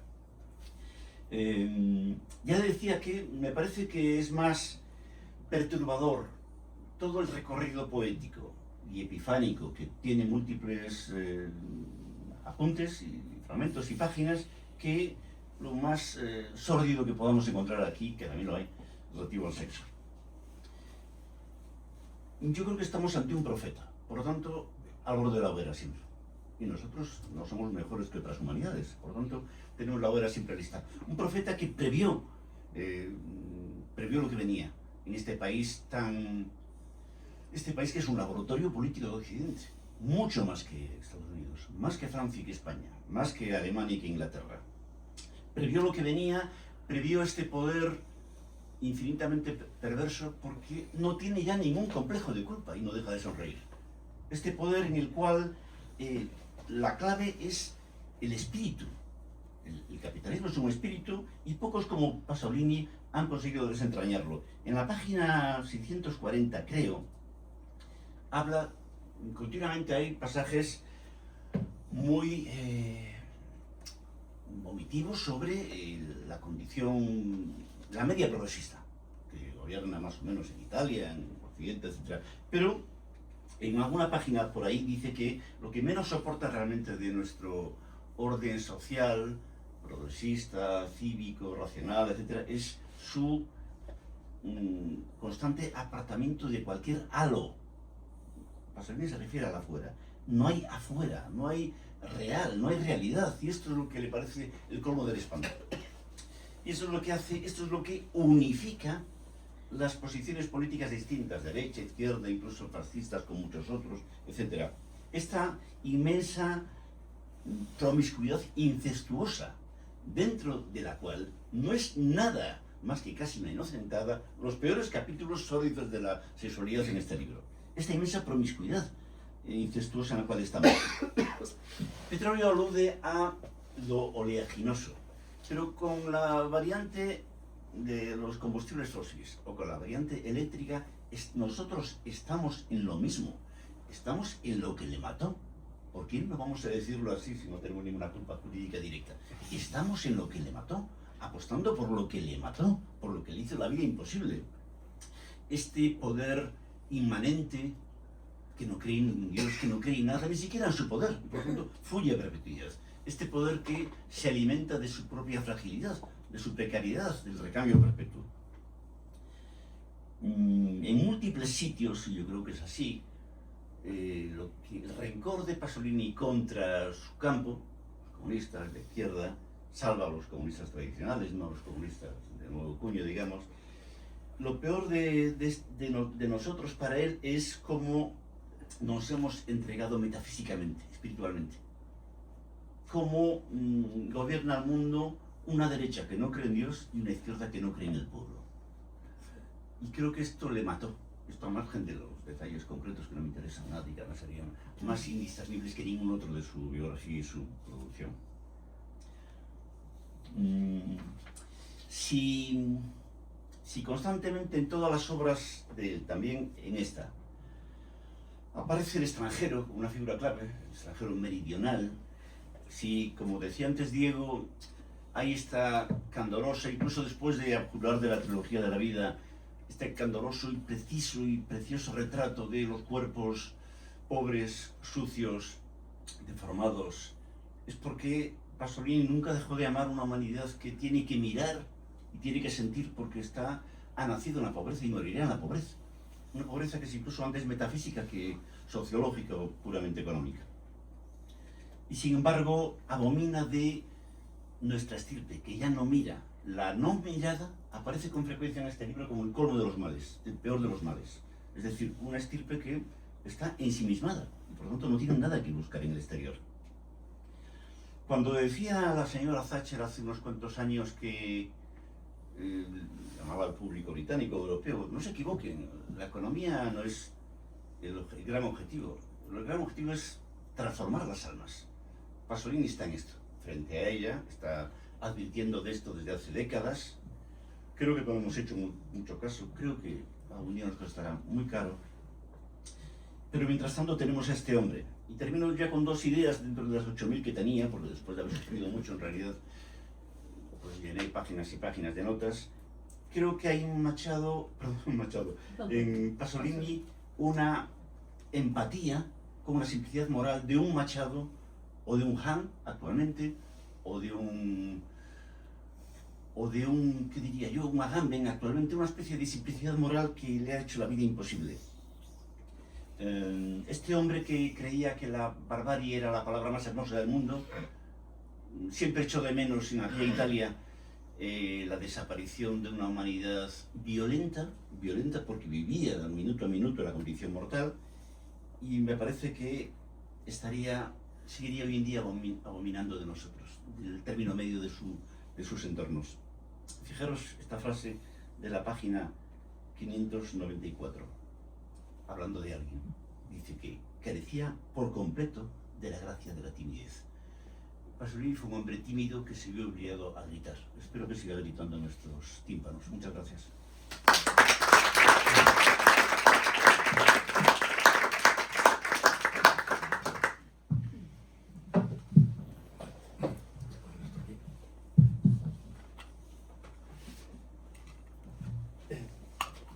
Ya decía que me parece que es más perturbador todo el recorrido poético y epifánico que tiene múltiples apuntes y fragmentos y páginas que lo más sórdido que podamos encontrar aquí, que también lo hay, relativo al sexo. Yo creo que estamos ante un profeta, por lo tanto, al borde de la hoguera siempre. Y nosotros no somos mejores que otras humanidades, por lo tanto, tenemos la hoguera siempre lista. Un profeta que previó lo que venía en este país este país que es un laboratorio político de Occidente, mucho más que Estados Unidos, más que Francia y que España, más que Alemania y que Inglaterra. Previó lo que venía, previó este poder infinitamente perverso porque no tiene ya ningún complejo de culpa y no deja de sonreír. Este poder en el cual la clave es el espíritu. El capitalismo es un espíritu y pocos como Pasolini han conseguido desentrañarlo. En la página 640, creo, habla, continuamente hay pasajes muy vomitivos sobre la condición, la media progresista, que gobierna más o menos en Italia, en Occidente, etc. Pero en alguna página por ahí dice que lo que menos soporta realmente de nuestro orden social, progresista, cívico, racional, etc., es su constante apartamiento de cualquier halo. Pasolini se refiere a la afuera. No hay afuera, no hay real, no hay realidad, y esto es lo que le parece el colmo del espanto. Y eso es lo que hace, esto es lo que unifica las posiciones políticas distintas, derecha, izquierda, incluso fascistas con muchos otros, etc. Esta inmensa promiscuidad incestuosa, dentro de la cual no es nada más que casi una inocentada, los peores capítulos sórdidos de la sexualidad en este libro. Esta inmensa promiscuidad incestuosa en la cual estamos. Petróleo alude a lo oleaginoso, pero con la variante de los combustibles fósiles o con la variante eléctrica, nosotros estamos en lo mismo, estamos en lo que le mató. ¿Por qué no vamos a decirlo así si no tenemos ninguna culpa jurídica directa? Estamos en lo que le mató, apostando por lo que le mató, por lo que le hizo la vida imposible. Este poder inmanente que no cree en Dios, que no cree en nada, ni siquiera en su poder, y por tanto fuye a perpetuidad. Este poder que se alimenta de su propia fragilidad, de su precariedad, del recambio perpetuo. En múltiples sitios, y yo creo que es así, el rencor de Pasolini contra su campo, los comunistas de izquierda, salva a los comunistas tradicionales, no a los comunistas de nuevo cuño, digamos. Lo peor de nosotros para él es cómo nos hemos entregado metafísicamente, espiritualmente. Cómo gobierna el mundo una derecha que no cree en Dios y una izquierda que no cree en el pueblo. Y creo que esto le mató. Esto, al margen de los detalles concretos que no me interesan nada y que además serían más indiscernibles que ningún otro de su biografía y su producción. Si constantemente en todas las obras de él, también en esta, aparece el extranjero como una figura clave, el extranjero meridional, si, como decía antes Diego, hay esta candorosa, incluso después de abjurar de la trilogía de la vida, este candoroso y preciso y precioso retrato de los cuerpos pobres, sucios, deformados, es porque Pasolini nunca dejó de amar una humanidad que tiene que mirar y tiene que sentir porque ha nacido en la pobreza y morirá en la pobreza. Una pobreza que es incluso antes metafísica que sociológica o puramente económica. Y sin embargo, abomina de nuestra estirpe, que ya no mira. La no mirada aparece con frecuencia en este libro como el colmo de los males, el peor de los males. Es decir, una estirpe que está ensimismada y por lo tanto no tiene nada que buscar en el exterior. Cuando decía la señora Thatcher hace unos cuantos años que llamaba al público británico, europeo, no se equivoquen, la economía no es el gran objetivo. El gran objetivo es transformar las almas. Pasolini está en esto, frente a ella, está advirtiendo de esto desde hace décadas. Creo que no hemos hecho mucho caso, creo que algún día nos costará muy caro. Pero mientras tanto tenemos a este hombre. Y termino ya con dos ideas dentro de las 8.000 que tenía, porque después de haber sufrido mucho en realidad, pues llené páginas y páginas de notas. Creo que hay en Pasolini una empatía con la simplicidad moral de un Machado o de un Han actualmente, o de un, ¿qué diría yo?, un Agamben actualmente, una especie de simplicidad moral que le ha hecho la vida imposible. Este hombre que creía que la barbarie era la palabra más hermosa del mundo, siempre echó de menos en aquella Italia la desaparición de una humanidad violenta porque vivía de minuto a minuto la condición mortal, y me parece que seguiría hoy en día abominando de nosotros, del término medio de sus entornos. Fijaros esta frase de la página 594, hablando de alguien. Dice que carecía por completo de la gracia de la timidez. Pasolini fue un hombre tímido que se vio obligado a gritar. Espero que siga gritando en nuestros tímpanos. Muchas gracias.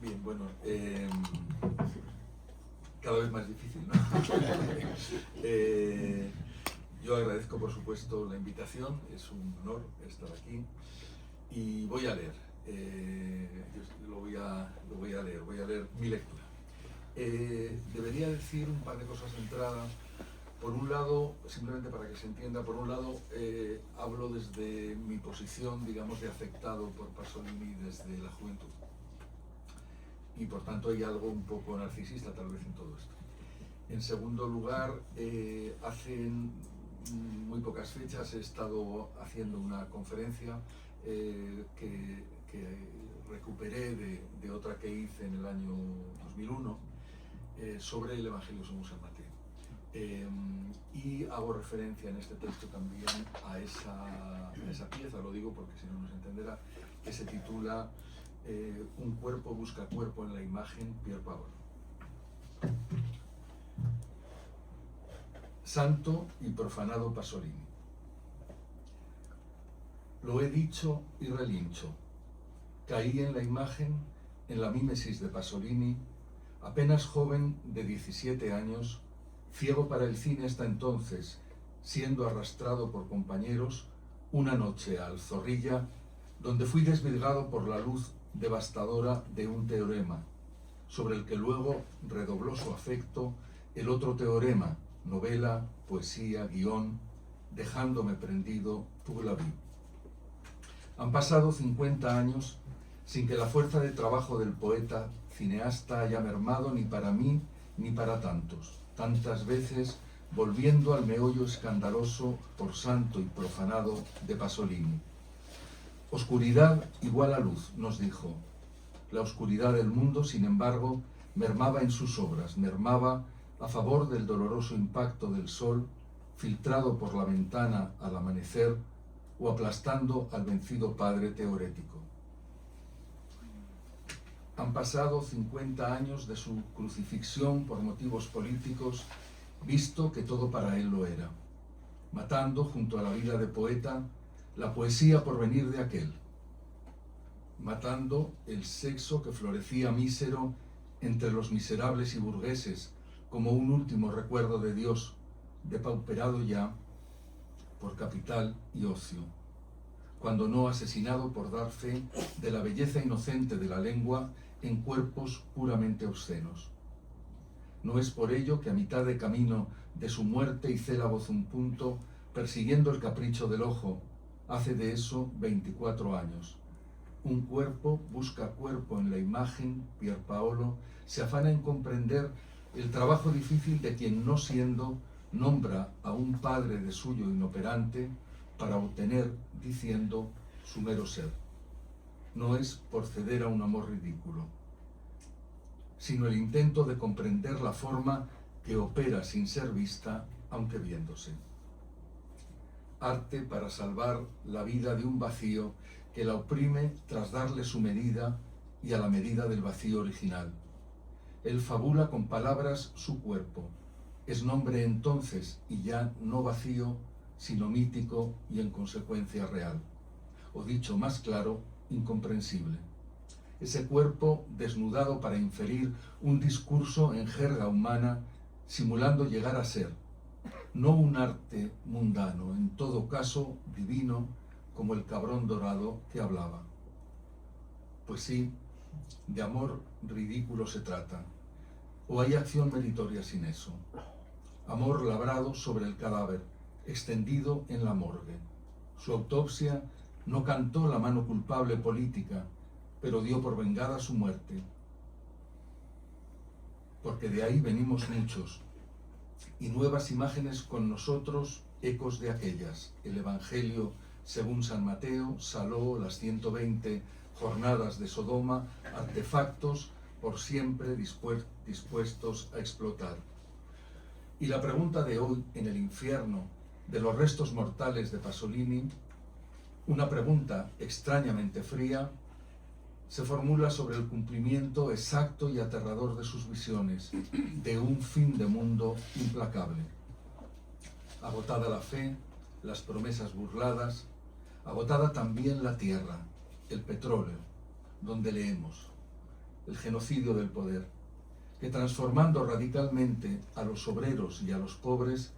Bien, bueno, cada vez más difícil, ¿no? Yo agradezco, por supuesto, la invitación, es un honor estar aquí y voy a leer, voy a leer mi lectura. Debería decir un par de cosas de entrada. Por un lado, simplemente para que se entienda, por un lado hablo desde mi posición, digamos, de afectado por Pasolini desde la juventud. Y por tanto hay algo un poco narcisista tal vez en todo esto. En segundo lugar, hace muy pocas fechas he estado haciendo una conferencia que recuperé de otra que hice en el año 2001 sobre el Evangelio según San Mateo. Y hago referencia en este texto también a esa pieza, lo digo porque si no se entenderá, que se titula Un cuerpo busca cuerpo en la imagen, Pier Paolo. Santo y profanado Pasolini. Lo he dicho y relincho. Caí en la imagen, en la mímesis de Pasolini, apenas joven de 17 años, ciego para el cine hasta entonces, siendo arrastrado por compañeros una noche al Zorrilla, donde fui desvirgado por la luz devastadora de un teorema, sobre el que luego redobló su afecto el otro teorema, novela, poesía, guión, dejándome prendido tout la vie. Han pasado 50 años sin que la fuerza de trabajo del poeta, cineasta, haya mermado ni para mí ni para tantos, tantas veces volviendo al meollo escandaloso por santo y profanado de Pasolini. Oscuridad igual a luz, nos dijo. La oscuridad del mundo, sin embargo, mermaba en sus obras, mermaba a favor del doloroso impacto del sol, filtrado por la ventana al amanecer o aplastando al vencido padre teorético. Han pasado 50 años de su crucifixión por motivos políticos, visto que todo para él lo era, matando junto a la vida de poeta la poesía por venir de aquel, matando el sexo que florecía mísero entre los miserables y burgueses como un último recuerdo de Dios, depauperado ya por capital y ocio, cuando no asesinado por dar fe de la belleza inocente de la lengua en cuerpos puramente obscenos. No es por ello que a mitad de camino de su muerte hice la voz un punto, persiguiendo el capricho del ojo, hace de eso 24 años. un cuerpo busca cuerpo en la imagen, Pierpaolo se afana en comprender el trabajo difícil de quien, no siendo, nombra a un padre de suyo inoperante para obtener, diciendo, su mero ser. No es por ceder a un amor ridículo, sino el intento de comprender la forma que opera sin ser vista, aunque viéndose. Arte para salvar la vida de un vacío que la oprime tras darle su medida y a la medida del vacío original. Él fabula con palabras su cuerpo. Es nombre entonces y ya no vacío, sino mítico y en consecuencia real. O dicho más claro, incomprensible. Ese cuerpo desnudado para inferir un discurso en jerga humana, simulando llegar a ser, no un arte mundano, en todo caso divino, como el cabrón dorado que hablaba. Pues sí, de amor ridículo se trata, o hay acción meritoria sin eso. Amor labrado sobre el cadáver, extendido en la morgue. Su autopsia no cantó la mano culpable política, pero dio por vengada su muerte. Porque de ahí venimos muchos, y nuevas imágenes con nosotros, ecos de aquellas. El Evangelio según San Mateo, Saló, las 120 jornadas de Sodoma, artefactos por siempre dispuestos a explotar. Y la pregunta de hoy en el infierno de los restos mortales de Pasolini, una pregunta extrañamente fría, se formula sobre el cumplimiento exacto y aterrador de sus visiones, de un fin de mundo implacable. Agotada la fe, las promesas burladas, agotada también la tierra, el petróleo, donde leemos, el genocidio del poder, que transformando radicalmente a los obreros y a los pobres,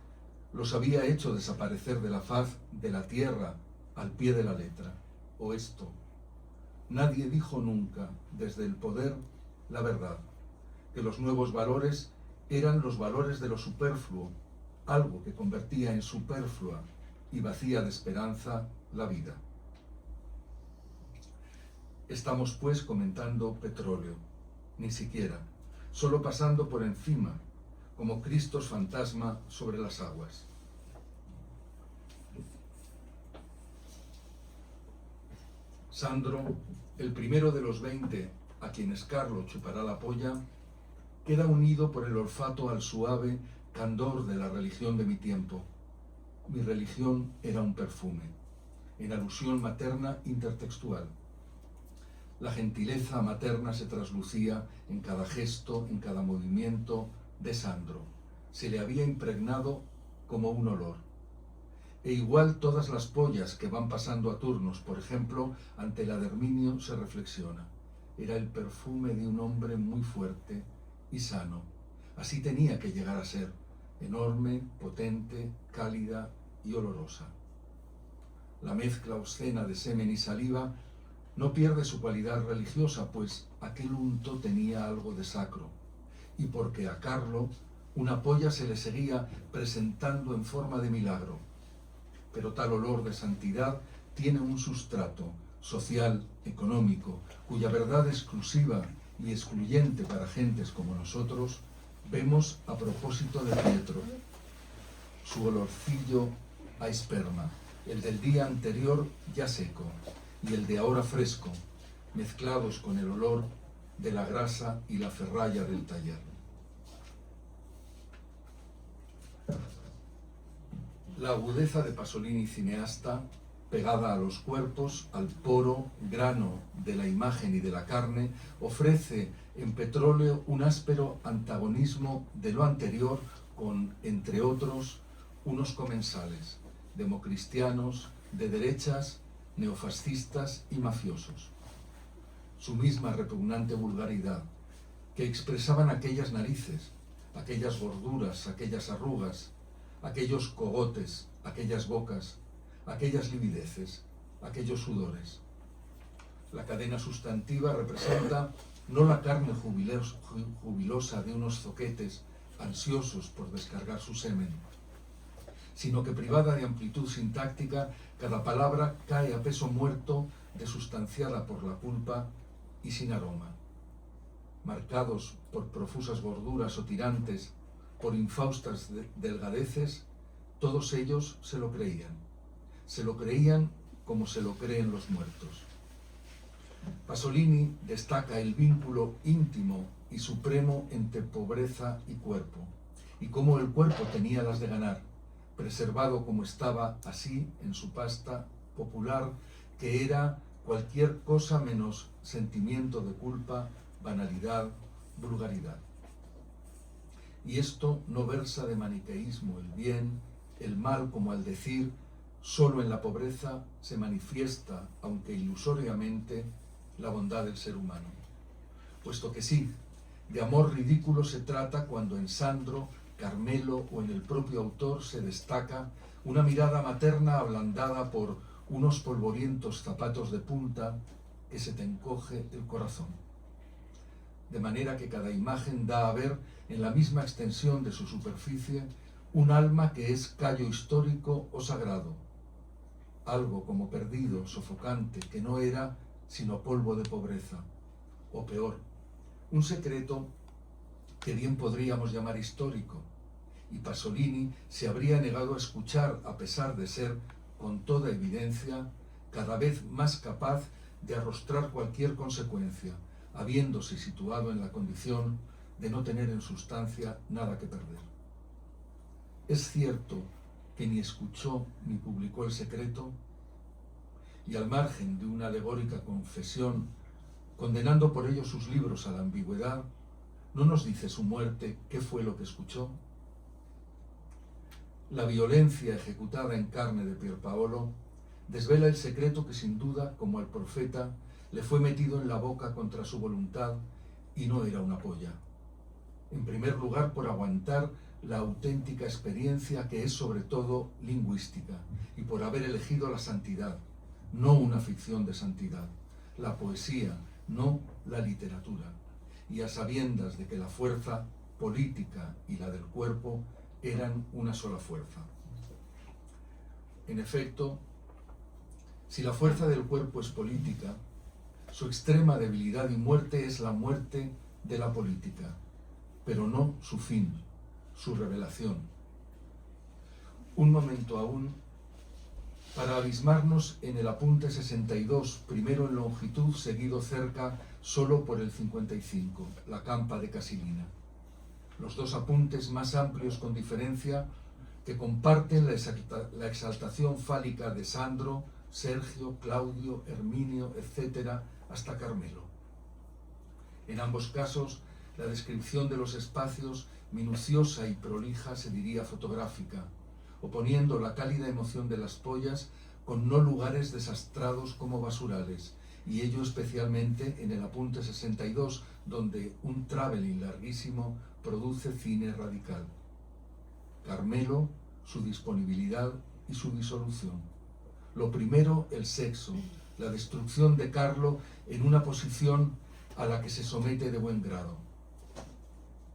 los había hecho desaparecer de la faz de la tierra al pie de la letra. O esto, nadie dijo nunca desde el poder la verdad, que los nuevos valores eran los valores de lo superfluo, algo que convertía en superflua y vacía de esperanza la vida. Estamos pues comentando petróleo, ni siquiera, solo pasando por encima, como Cristos fantasma sobre las aguas. Sandro, el primero de los 20 a quienes Carlo chupará la polla, queda unido por el olfato al suave candor de la religión de mi tiempo. Mi religión era un perfume, en alusión materna intertextual. La gentileza materna se traslucía en cada gesto, en cada movimiento de Sandro. Se le había impregnado como un olor. E igual todas las pollas que van pasando a turnos, por ejemplo, ante la de Herminio se reflexiona. Era el perfume de un hombre muy fuerte y sano. Así tenía que llegar a ser, enorme, potente, cálida y olorosa. La mezcla obscena de semen y saliva no pierde su cualidad religiosa, pues aquel unto tenía algo de sacro, y porque a Carlo una polla se le seguía presentando en forma de milagro. Pero tal olor de santidad tiene un sustrato social, económico, cuya verdad exclusiva y excluyente para gentes como nosotros vemos a propósito de Pietro. Su olorcillo a esperma, el del día anterior ya seco y el de ahora fresco, mezclados con el olor de la grasa y la ferralla del taller. La agudeza de Pasolini cineasta, pegada a los cuerpos, al poro, grano de la imagen y de la carne, ofrece en Petróleo un áspero antagonismo de lo anterior con, entre otros, unos comensales, democristianos, de derechas, neofascistas y mafiosos. Su misma repugnante vulgaridad, que expresaban aquellas narices, aquellas gorduras, aquellas arrugas, aquellos cogotes, aquellas bocas, aquellas livideces, aquellos sudores. La cadena sustantiva representa no la carne jubilosa de unos zoquetes ansiosos por descargar su semen, sino que privada de amplitud sintáctica, cada palabra cae a peso muerto desustanciada por la culpa y sin aroma. Marcados por profusas gorduras o tirantes, por infaustas delgadeces, todos ellos se lo creían. Se lo creían como se lo creen los muertos. Pasolini destaca el vínculo íntimo y supremo entre pobreza y cuerpo, y cómo el cuerpo tenía las de ganar, preservado como estaba así en su pasta popular, que era cualquier cosa menos sentimiento de culpa, banalidad, vulgaridad. Y esto no versa de maniqueísmo, el bien, el mal, como al decir, solo en la pobreza se manifiesta, aunque ilusoriamente, la bondad del ser humano. Puesto que sí, de amor ridículo se trata cuando en Sandro, Carmelo o en el propio autor se destaca una mirada materna ablandada por unos polvorientos zapatos de punta que se te encoge el corazón. De manera que cada imagen da a ver en la misma extensión de su superficie un alma que es callo histórico o sagrado, algo como perdido, sofocante, que no era sino polvo de pobreza, o peor, un secreto que bien podríamos llamar histórico, y Pasolini se habría negado a escuchar a pesar de ser, con toda evidencia, cada vez más capaz de arrostrar cualquier consecuencia, habiéndose situado en la condición de no tener en sustancia nada que perder. Es cierto que ni escuchó ni publicó el secreto, y al margen de una alegórica confesión, condenando por ello sus libros a la ambigüedad, ¿no nos dice su muerte qué fue lo que escuchó? La violencia ejecutada en carne de Pierpaolo desvela el secreto que sin duda, como al profeta, le fue metido en la boca contra su voluntad y no era una polla. En primer lugar, por aguantar la auténtica experiencia que es sobre todo lingüística y por haber elegido la santidad, no una ficción de santidad, la poesía, no la literatura, y a sabiendas de que la fuerza política y la del cuerpo eran una sola fuerza. En efecto, si la fuerza del cuerpo es política, su extrema debilidad y muerte es la muerte de la política, pero no su fin, su revelación. Un momento aún para abismarnos en el apunte 62, primero en longitud, seguido cerca solo por el 55, la campa de Casilina. Los dos apuntes más amplios con diferencia que comparten la exaltación fálica de Sandro, Sergio, Claudio, Herminio, etc., hasta Carmelo. En ambos casos, la descripción de los espacios, minuciosa y prolija, se diría fotográfica, oponiendo la cálida emoción de las pollas con no lugares desastrados como basurales, y ello especialmente en el apunte 62, donde un travelling larguísimo produce cine radical. Carmelo, su disponibilidad y su disolución. Lo primero, el sexo, la destrucción de Carlo en una posición a la que se somete de buen grado.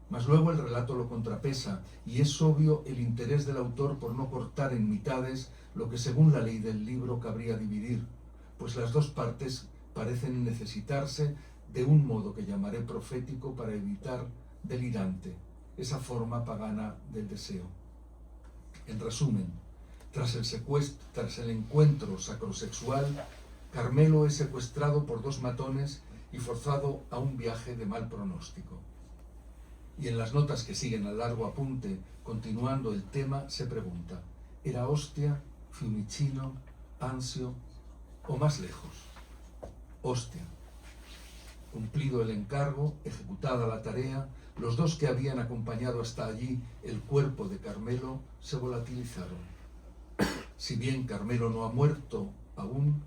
Mas luego el relato lo contrapesa, y es obvio el interés del autor por no cortar en mitades lo que según la ley del libro cabría dividir, pues las dos partes parecen necesitarse de un modo que llamaré profético para evitar delirante esa forma pagana del deseo. En resumen, tras el encuentro sacrosexual, Carmelo es secuestrado por dos matones y forzado a un viaje de mal pronóstico. Y en las notas que siguen al largo apunte, continuando el tema, se pregunta: ¿era Ostia, Fiumicino, Anzio o más lejos? Ostia. Cumplido el encargo, ejecutada la tarea, los dos que habían acompañado hasta allí el cuerpo de Carmelo se volatilizaron. Si bien Carmelo no ha muerto aún,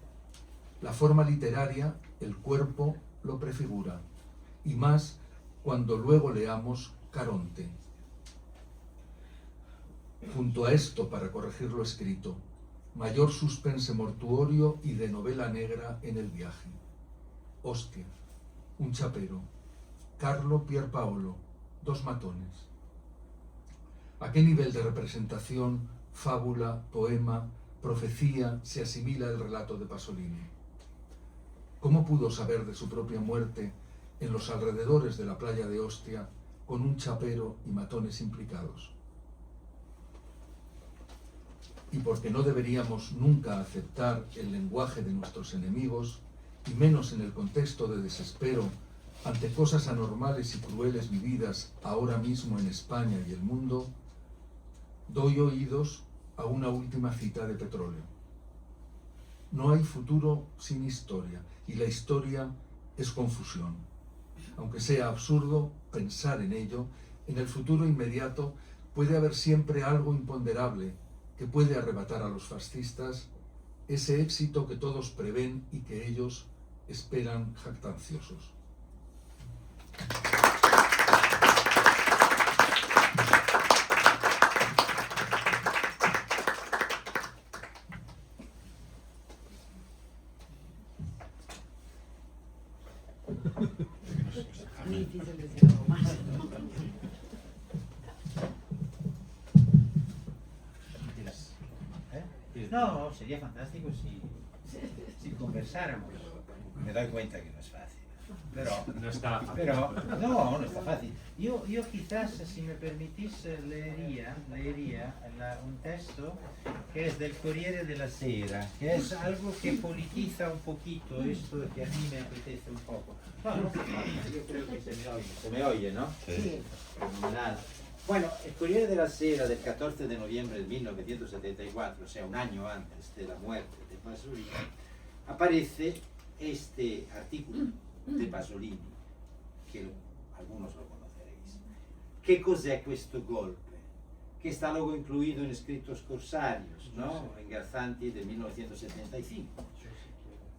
la forma literaria, el cuerpo, lo prefigura, y más cuando luego leamos Caronte. Junto a esto, para corregir lo escrito, mayor suspense mortuorio y de novela negra en el viaje. Ostia, un chapero, Carlo Pierpaolo, dos matones. ¿A qué nivel de representación, fábula, poema, profecía se asimila el relato de Pasolini? ¿Cómo pudo saber de su propia muerte en los alrededores de la playa de Ostia, con un chapero y matones implicados? Y porque no deberíamos nunca aceptar el lenguaje de nuestros enemigos, y menos en el contexto de desespero ante cosas anormales y crueles vividas ahora mismo en España y el mundo, doy oídos a una última cita de Petróleo. No hay futuro sin historia, y la historia es confusión. Aunque sea absurdo pensar en ello, en el futuro inmediato puede haber siempre algo imponderable que puede arrebatar a los fascistas ese éxito que todos prevén y que ellos esperan jactanciosos. Difícil decir algo más. No, sería fantástico si conversáramos. Me doy cuenta que no es fácil. Pero No está fácil. no está fácil. Yo quizás, si me permitís, leería un texto que es del Corriere della Sera, que es algo que politiza un poquito esto que a mí me apetece un poco. No, yo creo que se me oye, ¿no? Sí. Fenomenal. Bueno, el Corriere della Sera del 14 de noviembre de 1974, o sea, un año antes de la muerte de Pasolini, aparece este artículo de Pasolini, che algunos lo conoceréis. Che cos'è questo golpe? Che sta luego incluido en Escritos Corsarios, ¿no? En Garzanti del 1975,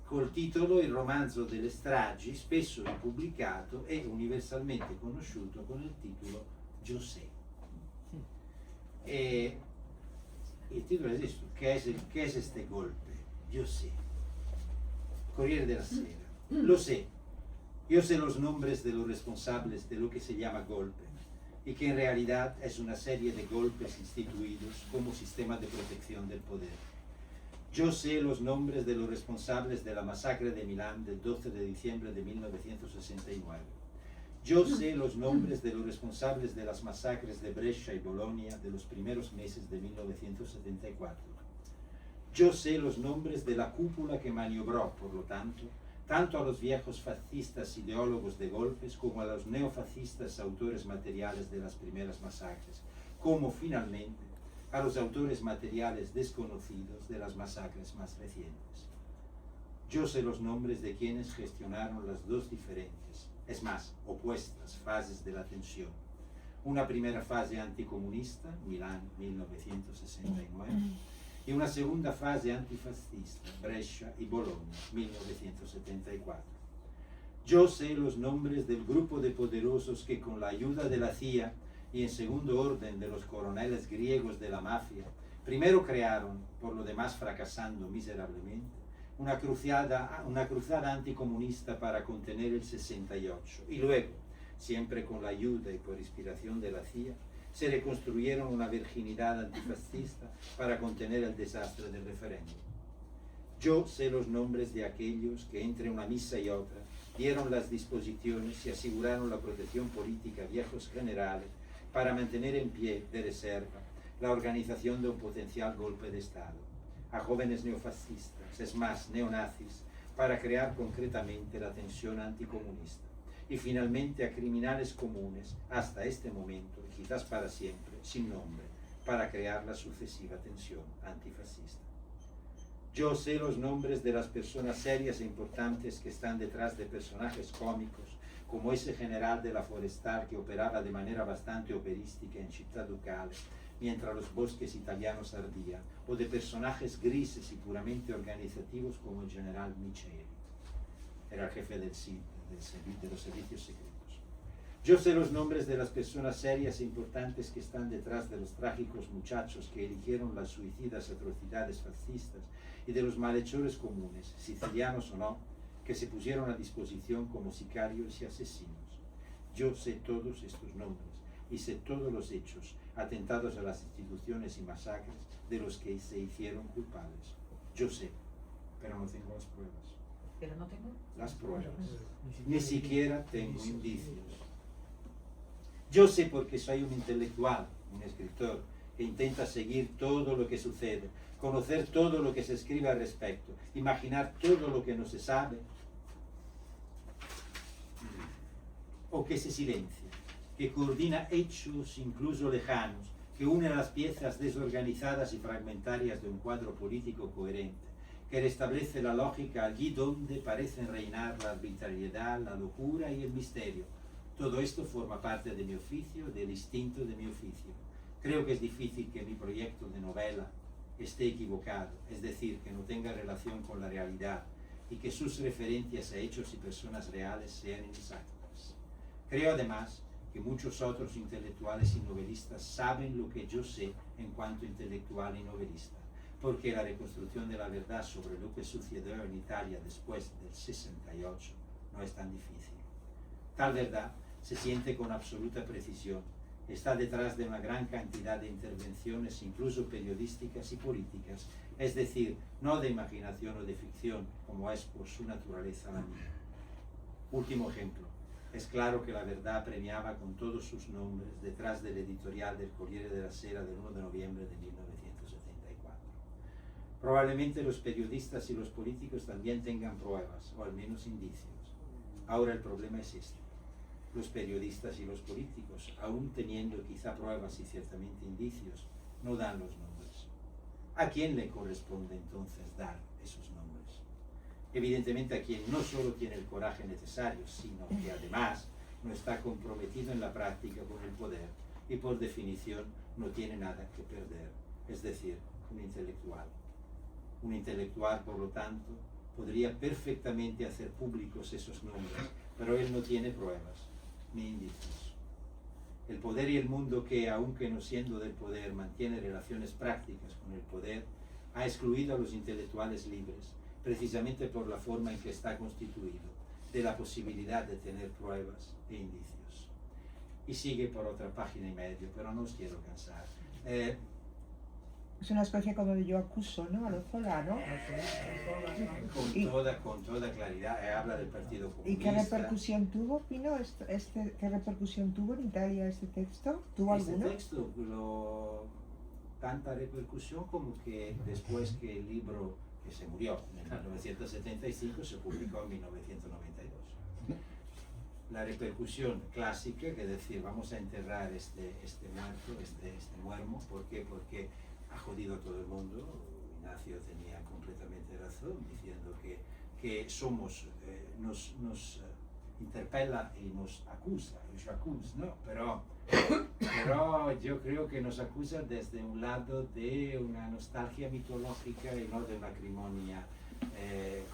col titolo Il romanzo delle stragi, spesso ripubblicato e universalmente conosciuto con il titolo José. E il titolo es esto: ¿qué es este golpe? Yo sé. Corriere della Sera. Lo sé. Yo sé los nombres de los responsables de lo que se llama golpe, y que en realidad es una serie de golpes instituidos como sistema de protección del poder. Yo sé los nombres de los responsables de la masacre de Milán del 12 de diciembre de 1969. Yo sé los nombres de los responsables de las masacres de Brescia y Bolonia de los primeros meses de 1974. Yo sé los nombres de la cúpula que maniobró, por lo tanto a los viejos fascistas ideólogos de golpes como a los neofascistas autores materiales de las primeras masacres, como finalmente a los autores materiales desconocidos de las masacres más recientes. Yo sé los nombres de quienes gestionaron las dos diferentes, es más, opuestas fases de la tensión. Una primera fase anticomunista, Milán 1969, y una segunda fase antifascista, Brescia y Bolonia 1974. Yo sé los nombres del grupo de poderosos que con la ayuda de la CIA y en segundo orden de los coroneles griegos de la mafia, primero crearon, por lo demás fracasando miserablemente, una cruzada anticomunista para contener el 68, y luego, siempre con la ayuda y por inspiración de la CIA, se reconstruyeron una virginidad antifascista para contener el desastre del referéndum. Yo sé los nombres de aquellos que entre una misa y otra dieron las disposiciones y aseguraron la protección política a viejos generales para mantener en pie de reserva la organización de un potencial golpe de Estado, a jóvenes neofascistas, es más, neonazis, para crear concretamente la tensión anticomunista, y finalmente a criminales comunes hasta este momento, y quizás para siempre, sin nombre, para crear la sucesiva tensión antifascista. Yo sé los nombres de las personas serias e importantes que están detrás de personajes cómicos, como ese general de la Forestal que operaba de manera bastante operística en Città Ducale, mientras los bosques italianos ardían, o de personajes grises y puramente organizativos como el general Micheli. Era el jefe del SID, de los servicios secretos. Yo sé los nombres de las personas serias e importantes que están detrás de los trágicos muchachos que eligieron las suicidas atrocidades fascistas y de los malhechores comunes, sicilianos o no, que se pusieron a disposición como sicarios y asesinos. Yo sé todos estos nombres y sé todos los hechos, atentados a las instituciones y masacres de los que se hicieron culpables. Yo sé, pero no tengo las pruebas. Pero no tengo las pruebas. Ni siquiera tengo indicios. Yo sé porque soy un intelectual, un escritor, que intenta seguir todo lo que sucede, conocer todo lo que se escribe al respecto, imaginar todo lo que no se sabe o que se silencia, que coordina hechos incluso lejanos, que une las piezas desorganizadas y fragmentarias de un cuadro político coherente, que restablece la lógica allí donde parecen reinar la arbitrariedad, la locura y el misterio. Todo esto forma parte de mi oficio, del instinto de mi oficio. Creo que es difícil que mi proyecto de novela esté equivocado, es decir, que no tenga relación con la realidad y que sus referencias a hechos y personas reales sean inexactas. Creo además que muchos otros intelectuales y novelistas saben lo que yo sé en cuanto intelectual y novelista, porque la reconstrucción de la verdad sobre lo que sucedió en Italia después del 68 no es tan difícil. Tal verdad se siente con absoluta precisión, está detrás de una gran cantidad de intervenciones, incluso periodísticas y políticas, es decir, no de imaginación o de ficción, como es por su naturaleza la mía. Último ejemplo. Es claro que la verdad premiaba con todos sus nombres detrás del editorial del Corriere della Sera del 1 de noviembre de 1974. Probablemente los periodistas y los políticos también tengan pruebas, o al menos indicios. Ahora el problema es este. Los periodistas y los políticos, aún teniendo quizá pruebas y ciertamente indicios, no dan los nombres. ¿A quién le corresponde entonces dar esos nombres? Evidentemente a quien no solo tiene el coraje necesario, sino que además no está comprometido en la práctica con el poder y por definición no tiene nada que perder, es decir, un intelectual. Un intelectual, por lo tanto, podría perfectamente hacer públicos esos nombres, pero él no tiene pruebas ni indicios. El poder y el mundo que, aunque no siendo del poder, mantiene relaciones prácticas con el poder, ha excluido a los intelectuales libres, precisamente por la forma en que está constituido, de la posibilidad de tener pruebas e indicios. Y sigue por otra página y medio, pero no os quiero cansar. Es una especie como de yo acuso, ¿no? A lo Zola, ¿no? Con toda claridad, habla del Partido Comunista. ¿Y qué repercusión tuvo, Pino? ¿Qué repercusión tuvo en Italia este texto? ¿Tuvo alguna? Este texto, tanta repercusión como que después que el libro, que se murió en 1975, se publicó en 1992. La repercusión clásica, que es decir, vamos a enterrar este muerto, este muermo. ¿Por qué? Porque ha jodido a todo el mundo. Ignacio tenía completamente razón diciendo que somos, nos interpela y nos acusa, ¿no? Pero yo creo que nos acusa desde un lado de una nostalgia mitológica y no de una acrimonia,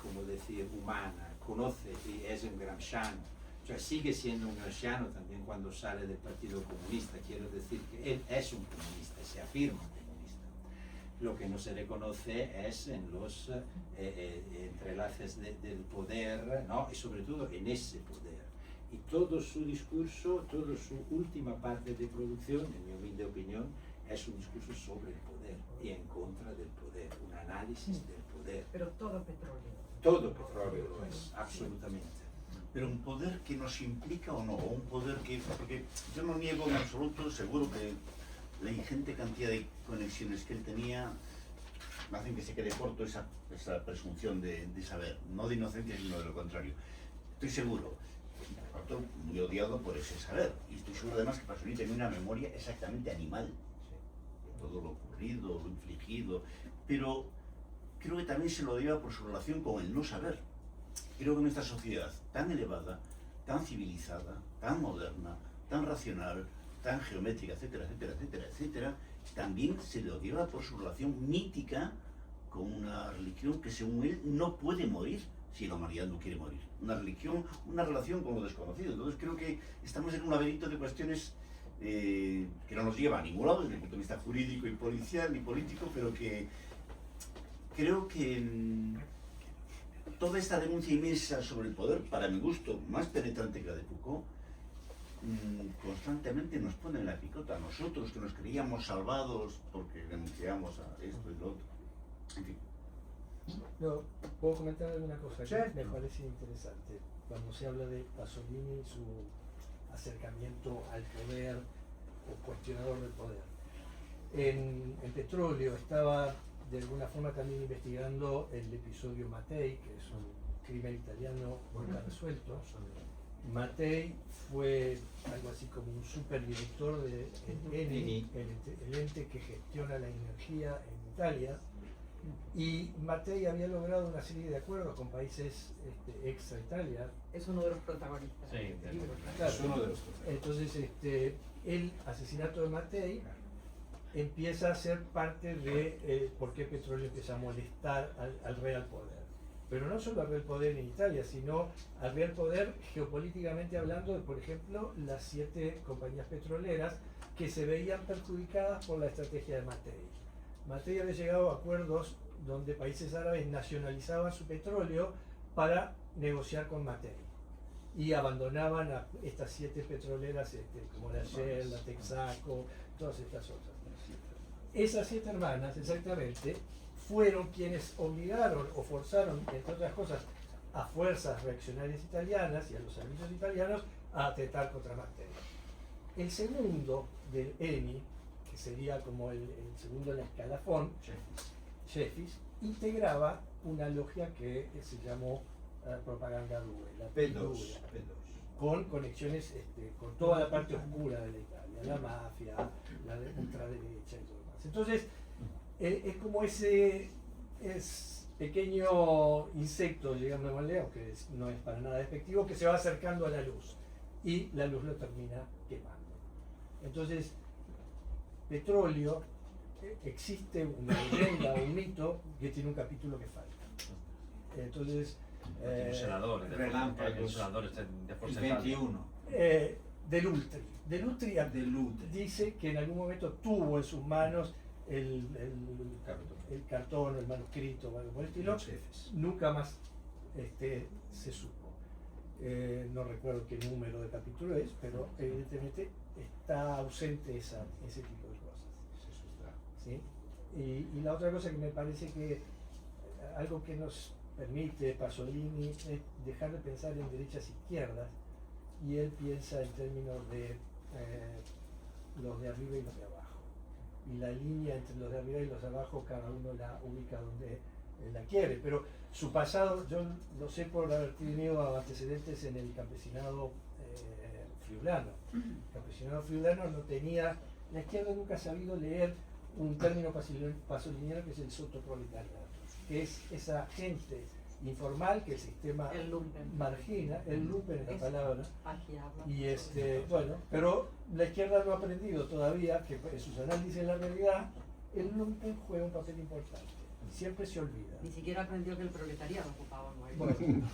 como decir, humana. Conoce y es un gramsciano, o sea, sigue siendo un gramsciano también cuando sale del Partido Comunista. Quiero decir que él es un comunista, se afirma comunista. Lo que no se reconoce es en los entrelaces del poder, ¿no? Y sobre todo en ese poder. Y todo su discurso, toda su última parte de producción, en mi humilde opinión, es un discurso sobre el poder y en contra del poder, un análisis del poder. Pero todo petróleo. Todo petróleo lo es, absolutamente. Pero un poder que nos implica o no, o un poder que... Porque yo no niego en absoluto, seguro que la ingente cantidad de conexiones que él tenía hacen que se quede corto esa presunción de saber, no de inocencia, sino de lo contrario. Estoy seguro, autor muy odiado por ese saber, y estoy seguro además que Pasolini tenía una memoria exactamente animal, de todo lo ocurrido, lo infligido, pero creo que también se lo odiaba por su relación con el no saber. Creo que en esta sociedad tan elevada, tan civilizada, tan moderna, tan racional, tan geométrica, etcétera, etcétera, etcétera, etcétera, también se le odiaba por su relación mítica con una religión que según él no puede morir si la humanidad no quiere morir. Una religión, una relación con lo desconocido. Entonces creo que estamos en un laberinto de cuestiones que no nos lleva a ningún lado desde el punto de vista jurídico y policial y político, pero que creo que toda esta denuncia inmensa sobre el poder, para mi gusto, más penetrante que la de Foucault, constantemente nos pone en la picota a nosotros que nos creíamos salvados porque denunciamos a esto y lo otro. En fin, No, puedo comentar alguna cosa que Certo. me parece interesante. Cuando se habla de Pasolini y su acercamiento al poder o cuestionador del poder. En Petróleo estaba de alguna forma también investigando el episodio Mattei, que es un crimen italiano nunca resuelto. Mattei fue algo así como un superdirector de ENI, el ente que gestiona la energía en Italia, y Mattei había logrado una serie de acuerdos con países extra Italia. Es uno de los protagonistas Sí, del libro. Claro. Es uno de los Entonces, el asesinato de Mattei empieza a ser parte de por qué Petróleo empieza a molestar al real poder. Pero no solo al real poder en Italia, sino al real poder geopolíticamente hablando de, por ejemplo, las 7 compañías petroleras que se veían perjudicadas por la estrategia de Mattei. Mattei había llegado a acuerdos donde países árabes nacionalizaban su petróleo para negociar con Mattei y abandonaban a estas 7 petroleras como la Shell, la Texaco, todas estas otras. Esas 7 hermanas, exactamente, fueron quienes obligaron o forzaron, entre otras cosas, a fuerzas reaccionarias italianas y a los servicios italianos a atentar contra Mattei. El segundo del ENI, que sería como el segundo en la escalafón, Sheffice, integraba una logia que se llamó Propaganda Due, la P2. con conexiones con toda la parte oscura de la Italia, la mafia, la ultraderecha y todo demás. Entonces, es como ese pequeño insecto, digamos, aunque no es para nada despectivo, que se va acercando a la luz y la luz lo termina quemando. Entonces, Petróleo, existe una leyenda, un mito que tiene un capítulo que falta. Entonces, Un senador, Relámpagos. un senador de Il Forza 21 Delutri. Delutri dell'Ute. dice que en algún momento tuvo en sus manos el cartón, el manuscrito, o algo por el estilo. Nunca más se supo. No recuerdo qué número de capítulo es, pero evidentemente está ausente ese tipo de cosas. ¿Sí? Y la otra cosa que me parece que algo que nos permite Pasolini es dejar de pensar en derechas e izquierdas, y él piensa en términos de los de arriba y los de abajo. Y la línea entre los de arriba y los de abajo, cada uno la ubica donde la quiere. Pero su pasado, yo lo sé por haber tenido antecedentes en el campesinado friulano. El campesinado friulano no tenía, la izquierda nunca ha sabido leer un término pasoliniano que es el sotoproletariado, que es esa gente informal que el sistema El lumpen. margina, el lumpen es la palabra. Aquí habla. Y bueno, pero la izquierda no ha aprendido todavía que en sus análisis de la realidad el lumpen juega un papel importante. Siempre se olvida. Ni siquiera aprendió que el proletariado ocupaba un lugar. Bueno,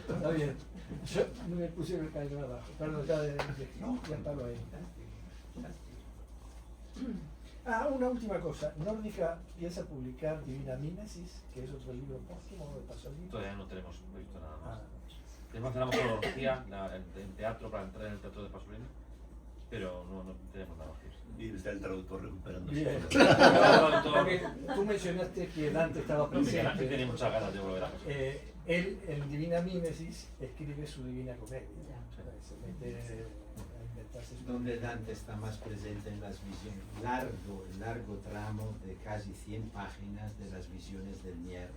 está bien. Yo no me puse el cañón abajo. Perdón, ya paro ahí. Una última cosa. Nórdica piensa publicar Divina Mímesis, que es otro libro póstumo de Pasolini. Todavía no tenemos visto nada más. Ah, Tenemos que hacer la metodología en teatro para entrar en el teatro de Pasolini, pero no tenemos nada más. Y está el traductor recuperándose. bien. Todo. Porque tú mencionaste que Dante estaba Miguel Ángel presente. tiene muchas ganas de volver a Pasolini. Él en Divina Mímesis escribe su Divina Comedia. Ya. Se mete a inventarse su Donde Dante está más presente en las visiones, largo tramo de casi 100 páginas de las visiones del Mier,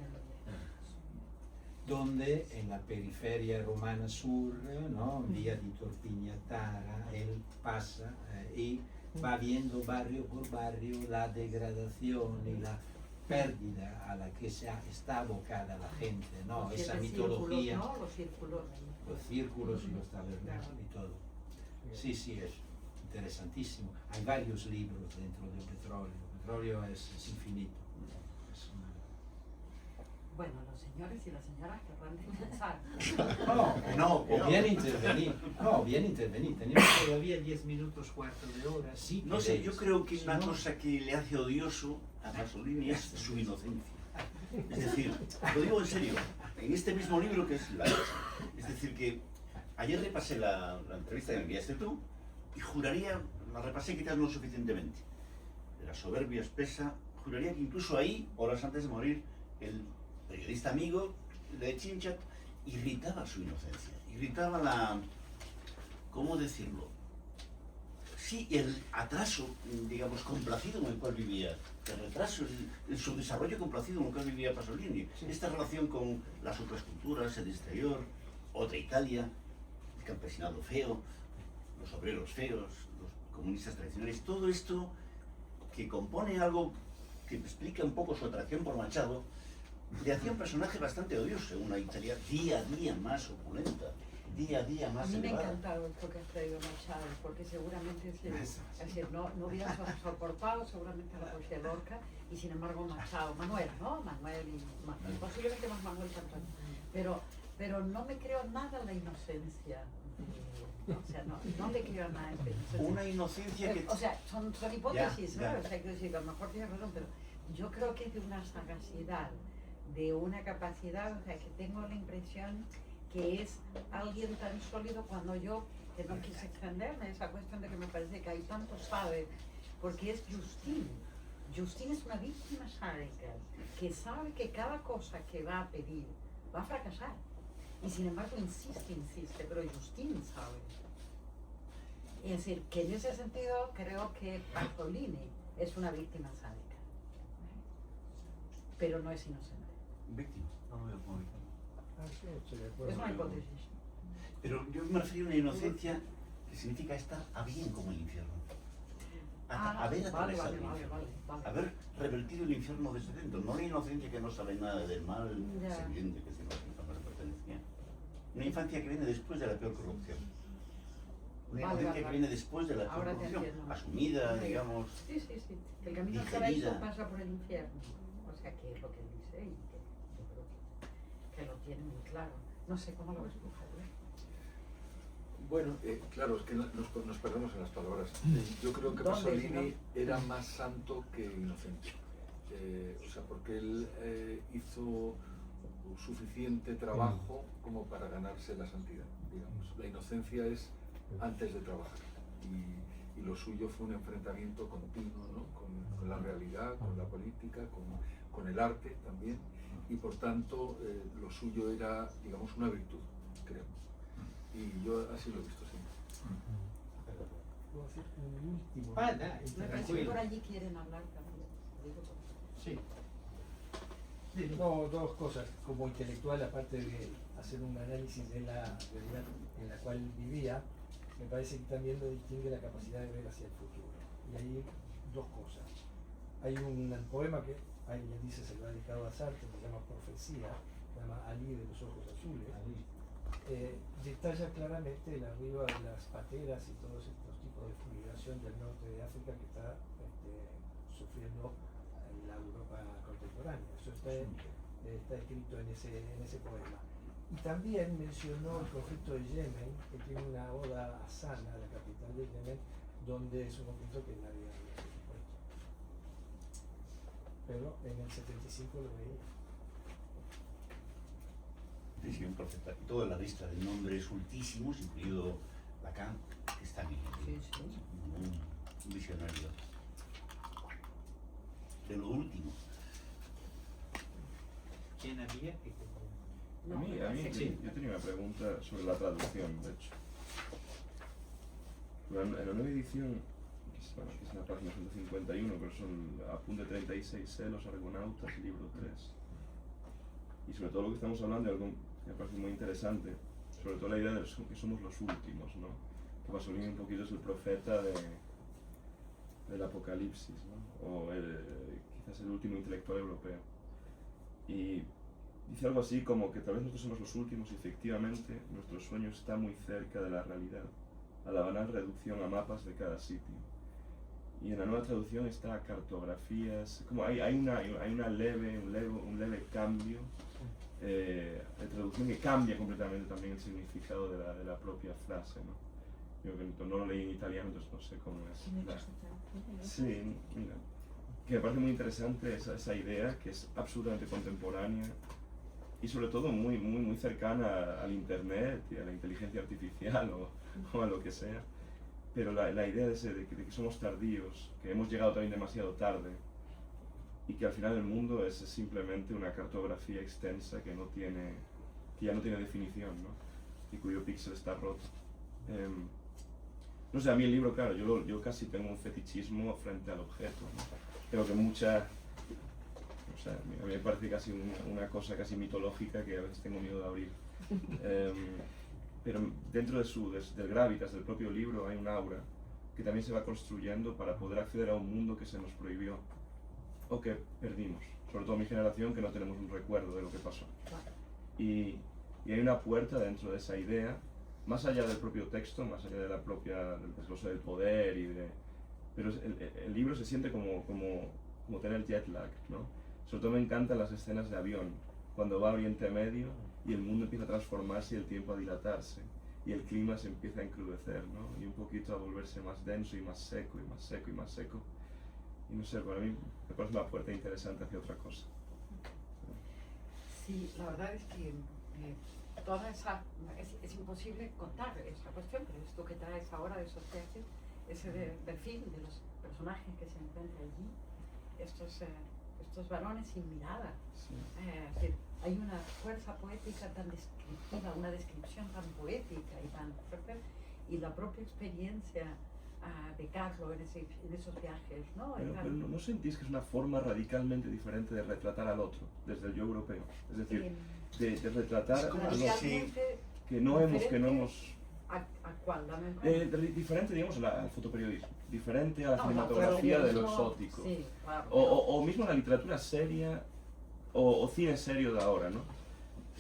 donde en la periferia romana sur, ¿no? Vía di Torpignatara, él pasa y va viendo barrio por barrio la degradación y la pérdida a la que está abocada la gente, ¿no? Los Esa 7 mitología, círculos, ¿no? Los círculos. los círculos y los tabernáculos y todo. Sí, es interesantísimo. Hay varios libros dentro de Petróleo. Petróleo es infinito. Es una- Bueno, los señores y las señoras querrán descansar. Bien intervenir. Tenemos todavía 10 minutos, cuarto de hora. Sí, No sé, yo creo que Si una no- cosa que le hace odioso a Pasolini es su inocencia. Es decir, lo digo en serio, en este mismo libro que es La Leche. Es decir, que ayer repasé la entrevista que me enviaste tú y juraría, la repasé quizás no suficientemente. De la soberbia espesa, juraría que incluso ahí, horas antes de morir, él periodista amigo de Chinchat, irritaba su inocencia, irritaba la, ¿cómo decirlo? Sí, el atraso, digamos, complacido en el cual vivía, el retraso, el subdesarrollo complacido en el cual vivía Pasolini, esta relación con las otras culturas, el exterior, otra Italia, el campesinado feo, los obreros feos, los comunistas tradicionales, todo esto que compone algo que explica un poco su atracción por Machado, le hacía un personaje bastante odioso en una Italia día a día más opulenta, día a día A más mí me ha elevada. encantado esto que has traído Machado, porque seguramente es decir, no hubiera soportado seguramente la poesía de Lorca, y sin embargo Machado, Manuel, ¿no? Manuel y posiblemente más Manuel que Antonio. Pero no me creo nada la inocencia. O sea, no le creo nada. Una inocencia que... O sea, son hipótesis, Ya, ¿no? ya. O sea, quiero decir que a lo mejor tienes razón, pero yo creo que es de una sagacidad, de una capacidad, o sea, que tengo la impresión que es alguien tan sólido cuando yo, que no quise extenderme, esa cuestión de que me parece que hay tanto sabe, porque es Justin. Justin es una víctima sádica, que sabe que cada cosa que va a pedir va a fracasar. Y sin embargo insiste, pero Justin sabe. Es decir, que en ese sentido creo que Pasolini es una víctima sádica, pero no es inocente. Víctima, no lo veo como víctima. Estoy de acuerdo. Es una hipótesis. Pero yo me refiero a una inocencia que significa estar a bien como el infierno. Haber atravesado el infierno. Haber revertido el infierno desde dentro. No la inocencia que no sabe nada del mal, Ya. es evidente que es inocente, no le pertenecía. Una infancia que viene después de la peor corrupción. Una inocencia que viene después de la peor Ahora te corrupción. entiendo. Asumida, digamos. Sí. Que el camino al paraíso Digerida. pasa por el infierno. O sea, que es lo que él dice y que yo creo que lo tiene muy claro. No sé cómo lo ves tú, Javier. Bueno, claro, es que nos perdemos en las palabras. Yo creo que ¿Dónde, Pasolini si era más santo que inocente. O sea, porque él hizo suficiente trabajo como para ganarse la santidad, digamos. La inocencia es antes de trabajar. Y lo suyo fue un enfrentamiento continuo, ¿no? con la realidad, con la política, con el arte también. Y por tanto, lo suyo era, digamos, una virtud, creo. Y yo así lo he visto siempre. Puedo hacer un último. Ah, Me parece que tranquilo. por allí quieren hablar también. Digo, Sí. No, dos cosas. Como intelectual, aparte de hacer un análisis de la realidad en la cual vivía, me parece que también lo distingue la capacidad de ver hacia el futuro. Y hay dos cosas. Hay un poema que alguien dice se lo ha dedicado a Sartre, que se llama Profecía, se llama Ali de los ojos azules. Detalla claramente el arribo de las pateras y todos estos tipos de migración del norte de África que está sufriendo la Europa contemporánea. Eso está escrito en ese poema. Y también mencionó el conflicto de Yemen, que tiene una oda a Sana, la capital de Yemen, donde es un conflicto que nadie había supuesto. Pero en el 75 lo veía. Sí, un porcentaje. Toda la lista de nombres ultísimos, incluido Lacan, que están en un visionario de lo último. ¿Quién había? No, A mí sí. yo tenía una pregunta sobre la traducción, de hecho. En la nueva edición, que es en la página 151, pero son apunte 36, Los Argonautas, libro 3. Y sobre todo lo que estamos hablando, algo que me parece muy interesante, sobre todo la idea de que somos los últimos, ¿no? Que Pasolini un poquito es el profeta del apocalipsis, ¿no? O quizás el último intelectual europeo. Y dice algo así como que tal vez nosotros somos los últimos y efectivamente nuestro sueño está muy cerca de la realidad, a la banal reducción a mapas de cada sitio. Y en la nueva traducción está cartografías, como hay un leve cambio de traducción que cambia completamente también el significado de la propia frase, ¿no? Yo que no lo leí en italiano, entonces no sé cómo es. Sí, mira, que me parece muy interesante esa idea que es absolutamente contemporánea y sobre todo muy cercana al internet y a la inteligencia artificial o a lo que sea. Pero la idea de que somos tardíos, que hemos llegado también demasiado tarde, y que al final el mundo es simplemente una cartografía extensa que ya no tiene definición, ¿no? Y cuyo píxel está roto. No sé, a mí el libro, claro, yo casi tengo un fetichismo frente al objeto, ¿no? Creo que o sea, a mí me parece casi una cosa casi mitológica que a veces tengo miedo de abrir. Pero dentro del gravitas del propio libro hay un aura que también se va construyendo para poder acceder a un mundo que se nos prohibió o que perdimos, sobre todo mi generación, que no tenemos un recuerdo de lo que pasó. Y hay una puerta dentro de esa idea, más allá del propio texto, más allá de del desglose del poder pero el libro se siente como tener jet lag, ¿no? Sobre todo me encantan las escenas de avión, cuando va a Oriente Medio y el mundo empieza a transformarse y el tiempo a dilatarse y el clima se empieza a encrudecer, ¿no? Y un poquito a volverse más denso y más seco y más seco y más seco. Y no sé, para mí me parece una puerta interesante hacia otra cosa. Sí, la verdad es que toda esa, es imposible contar esa cuestión, pero esto que traes ahora de esos textos, ese perfil de los personajes que se encuentran allí, estos varones sin mirada. Sí. Es decir, hay una fuerza poética tan descriptiva, una descripción tan poética y tan fuerte, y la propia experiencia de Carlo en esos viajes, ¿no? Pero ¿no sentís que es una forma radicalmente diferente de retratar al otro, desde el yo europeo? Es decir, de retratar algo que no hemos... ¿A cuál? Dame un ejemplo. Diferente, digamos, al fotoperiodismo, diferente a la No, cinematografía de lo no, exótico, sí, claro, o mismo la literatura seria o cine serio de ahora, ¿no?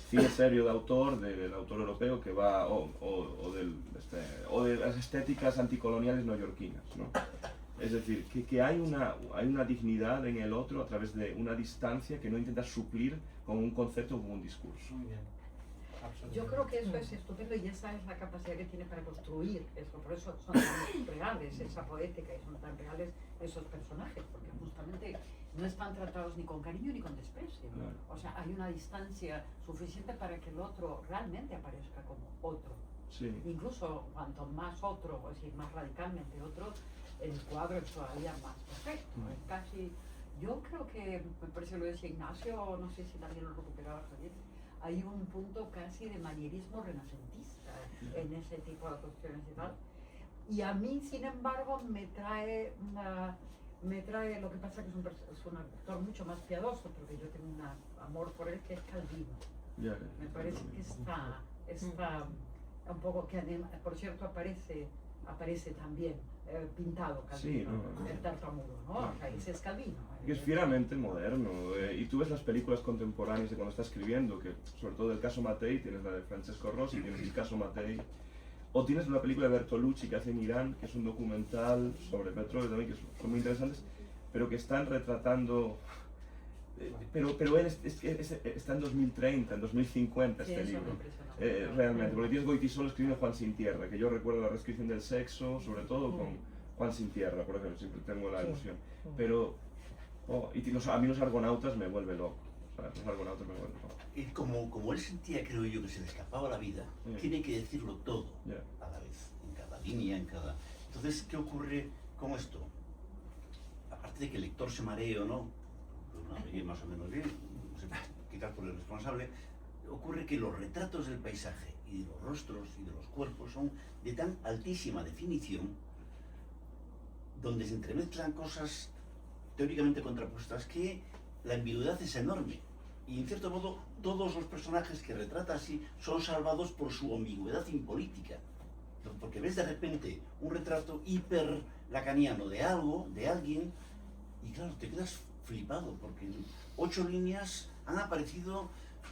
Cine serio de autor, del autor europeo que va, o de las estéticas anticoloniales neoyorquinas, ¿no? Es decir, que hay una dignidad en el otro a través de una distancia que no intenta suplir con un concepto o con un discurso. Muy bien. Yo creo que eso es estupendo y esa es la capacidad que tiene para construir eso. Por eso son tan reales esa poética y son tan reales esos personajes, porque justamente no están tratados ni con cariño ni con desprecio. Claro. O sea, hay una distancia suficiente para que el otro realmente aparezca como otro. Sí. Incluso cuanto más otro, es decir, más radicalmente otro, el cuadro es todavía más perfecto. Es casi, yo creo que, me parece lo decía Ignacio, no sé si también lo recuperaba Javier, hay un punto casi de manierismo renacentista en ese tipo de cuestiones y tal. Y a mí, sin embargo, me trae lo que pasa que es un actor mucho más piadoso, porque yo tengo un amor por él, que es Calvino. Me parece que está un poco, que por cierto aparece también pintado Calvino, Sí, el tartamudo, ¿no? O sea, ese es Calvino. Que es fieramente moderno, y tú ves las películas contemporáneas de cuando está escribiendo, que sobre todo el caso Mattei, tienes la de Francesco Rossi, tienes el caso Mattei, o tienes una película de Bertolucci que hace en Irán, que es un documental sobre petróleo también, que son muy interesantes, pero que están retratando... Pero él está en 2030, en 2050 este libro. Realmente, porque tienes Goytisolo escribiendo Juan Sin Tierra, que yo recuerdo la reescripción del sexo, sobre todo con Juan Sin Tierra, por ejemplo, siempre tengo la ilusión. Pero a mí los argonautas me vuelven loco. O sea, los argonautas me vuelven loco. Y como él sentía, creo yo, que se le escapaba la vida, tiene que decirlo todo a la vez, en cada línea, en cada... Entonces, ¿qué ocurre con esto? Aparte de que el lector se maree o no, una ley más o menos bien, quizás por el responsable, ocurre que los retratos del paisaje y de los rostros y de los cuerpos son de tan altísima definición, donde se entremezclan cosas teóricamente contrapuestas, que la ambigüedad es enorme. Y en cierto modo, todos los personajes que retrata así son salvados por su ambigüedad impolítica. Porque ves de repente un retrato hiper lacaniano de algo, de alguien, y claro, te quedas flipado, porque en 8 líneas han aparecido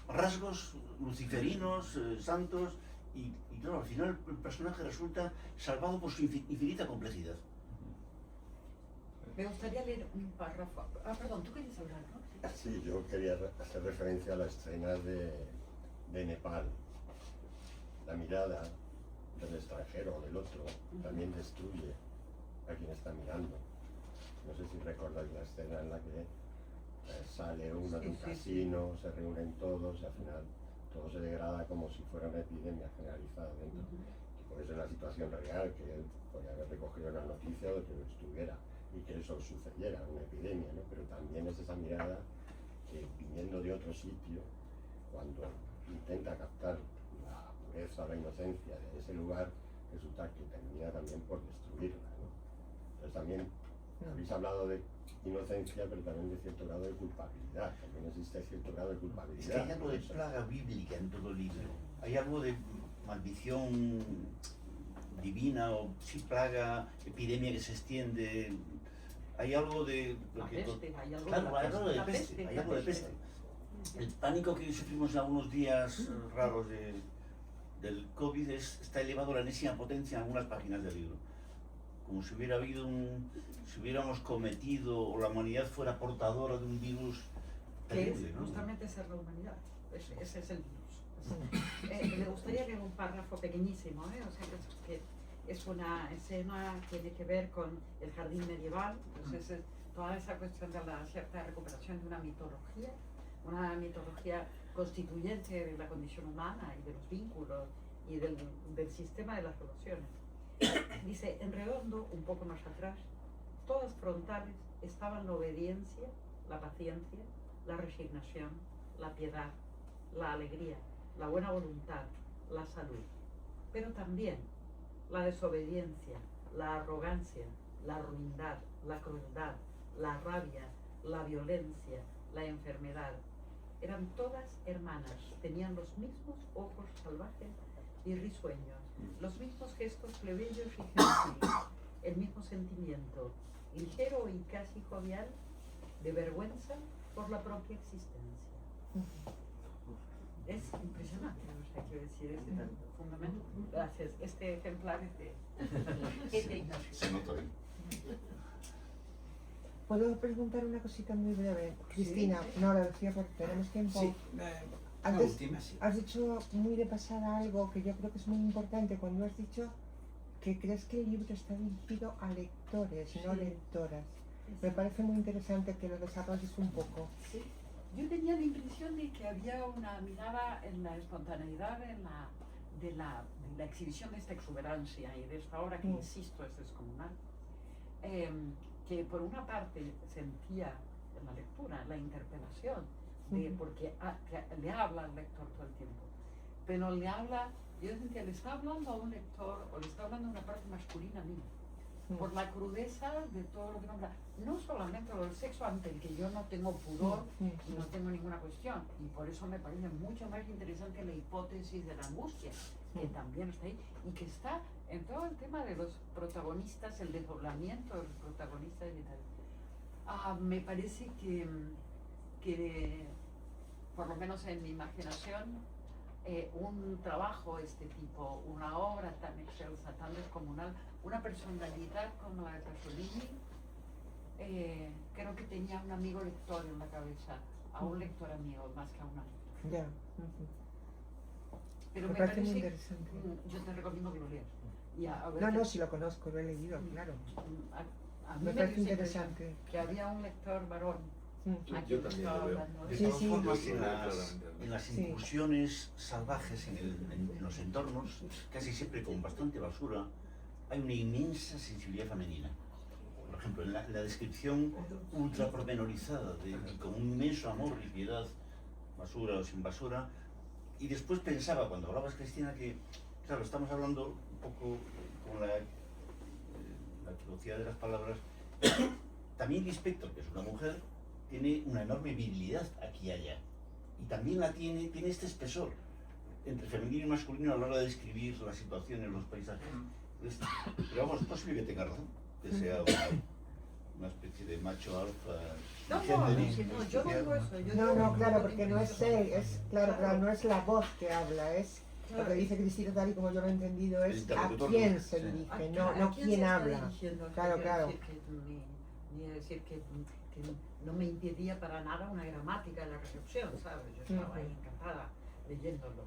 rasgos luciferinos, santos, y claro, al final el personaje resulta salvado por su infinita complejidad. Me gustaría leer un párrafo. Perdón, tú querías hablar, ¿no? Sí, yo quería hacer referencia a la escena de Nepal. La mirada del extranjero o del otro también destruye a quien está mirando. No sé si recordáis la escena en la que sale uno de un casino, se reúnen todos y al final todo se degrada como si fuera una epidemia generalizada dentro. Y por eso es una situación real, que él podría haber recogido una noticia de que estuviera. y que eso sucediera, una epidemia, ¿no? Pero también es esa mirada que, viniendo de otro sitio, cuando intenta captar la pureza, la inocencia de ese lugar, resulta que termina también por destruirla, ¿no? Entonces también habéis hablado de inocencia, pero también de cierto grado de culpabilidad. También existe cierto grado de Es que culpabilidad. hay algo de plaga bíblica en todo el libro. Hay algo de maldición divina o sí plaga, epidemia que se extiende. Hay algo de... La peste, hay algo Claro, de hay algo de la peste, hay la algo de peste. El pánico que sufrimos en algunos días raros del COVID está elevado a la enésima potencia en algunas páginas del libro. Como si hubiera habido si hubiéramos cometido o la humanidad fuera portadora de un virus que terrible, es ¿no? justamente ser la humanidad. Ese es el virus. Me gustaría leer un párrafo pequeñísimo, o sea, que es una escena que tiene que ver con el jardín medieval, entonces es toda esa cuestión de la cierta recuperación de una mitología constituyente de la condición humana y de los vínculos y del sistema de las relaciones. Dice, en redondo, un poco más atrás, todas frontales estaban la obediencia, la paciencia, la resignación, la piedad, la alegría, la buena voluntad, la salud, pero también la desobediencia, la arrogancia, la ruindad, la crueldad, la rabia, la violencia, la enfermedad. Eran todas hermanas, tenían los mismos ojos salvajes y risueños, los mismos gestos plebeyos y gentiles, el mismo sentimiento, ligero y casi jovial, de vergüenza por la propia existencia. Es impresionante, o sea, quiero decir, es fundamental. Gracias. Este ejemplar es de Ignacio. Se nota bien. ¿Puedo preguntar una cosita muy breve? Cristina, Sí. no, lo decía porque tenemos tiempo. Sí, la Antes última, sí. has dicho muy de pasada algo que yo creo que es muy importante cuando has dicho que crees que el libro está dirigido a lectores, no Sí. lectoras. Me parece muy interesante que lo desarrolles un poco. Sí. Yo tenía la impresión de que había una mirada en la espontaneidad de la exhibición de esta exuberancia y de esta obra que, insisto, es descomunal, que por una parte sentía en la lectura la interpelación, porque que le habla al lector todo el tiempo, pero le habla, yo sentía, le está hablando a un lector o le está hablando a una parte masculina mía, por la crudeza de todo lo que nombra, no solamente lo del sexo, ante el que yo no tengo pudor y no tengo ninguna cuestión, y por eso me parece mucho más interesante la hipótesis de la angustia, que también está ahí, y que está en todo el tema de los protagonistas, el desdoblamiento de los protagonistas y tal. Me parece que, por lo menos en mi imaginación, un trabajo de este tipo, una obra tan excelsa, tan descomunal, una personalidad como la de Pasolini, creo que tenía un amigo lector en la cabeza, a un lector amigo más que a una lectora. Ya. Pero Me me parece muy parece, interesante. yo te recomiendo que lo leas. Y a ver No, qué- no, si lo conozco, lo he leído, claro. a mí Me me parece dio esa interesante. impresión que había un lector varón. Yo Aquí también estaba lo veo. hablando. De Sí, todas sí. formas, Yo sí en lo veo las, claramente. en las Sí. incursiones salvajes en los entornos, casi siempre con bastante basura, hay una inmensa sensibilidad femenina. Por ejemplo, en la descripción ultra pormenorizada, y con un inmenso amor y piedad, basura o sin basura. Y después pensaba, cuando hablabas, Cristina, que, claro, estamos hablando un poco con la velocidad de las palabras. También Lispector, que es una mujer, tiene una enorme virilidad aquí y allá. Y también tiene este espesor entre femenino y masculino a la hora de describir las situaciones, los paisajes. Pero vamos, es posible que tenga razón, que sea una especie de macho alfa. No, yo no digo eso. Yo No, digo no, que claro, no porque no es tiene él, es, claro, no es la voz que habla, es lo Claro. que dice Cristina, tal y como yo lo he entendido, El es a interlocutor, quién ¿no? se Sí. dirige, ¿A no quién quién se está habla. dirigiendo? Claro, Quiero claro. decir ni decir que no me impedía para nada una gramática de la recepción, ¿sabes? Yo estaba ahí encantada leyéndolo.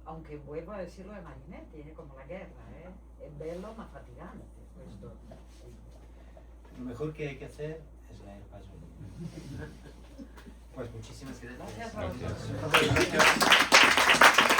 Aunque vuelvo a decirlo de Marinetti, como la guerra, es bello más fatigante. Esto. Lo mejor que hay que hacer es leer Pasolini. Pues muchísimas gracias. Gracias a vosotros. Gracias.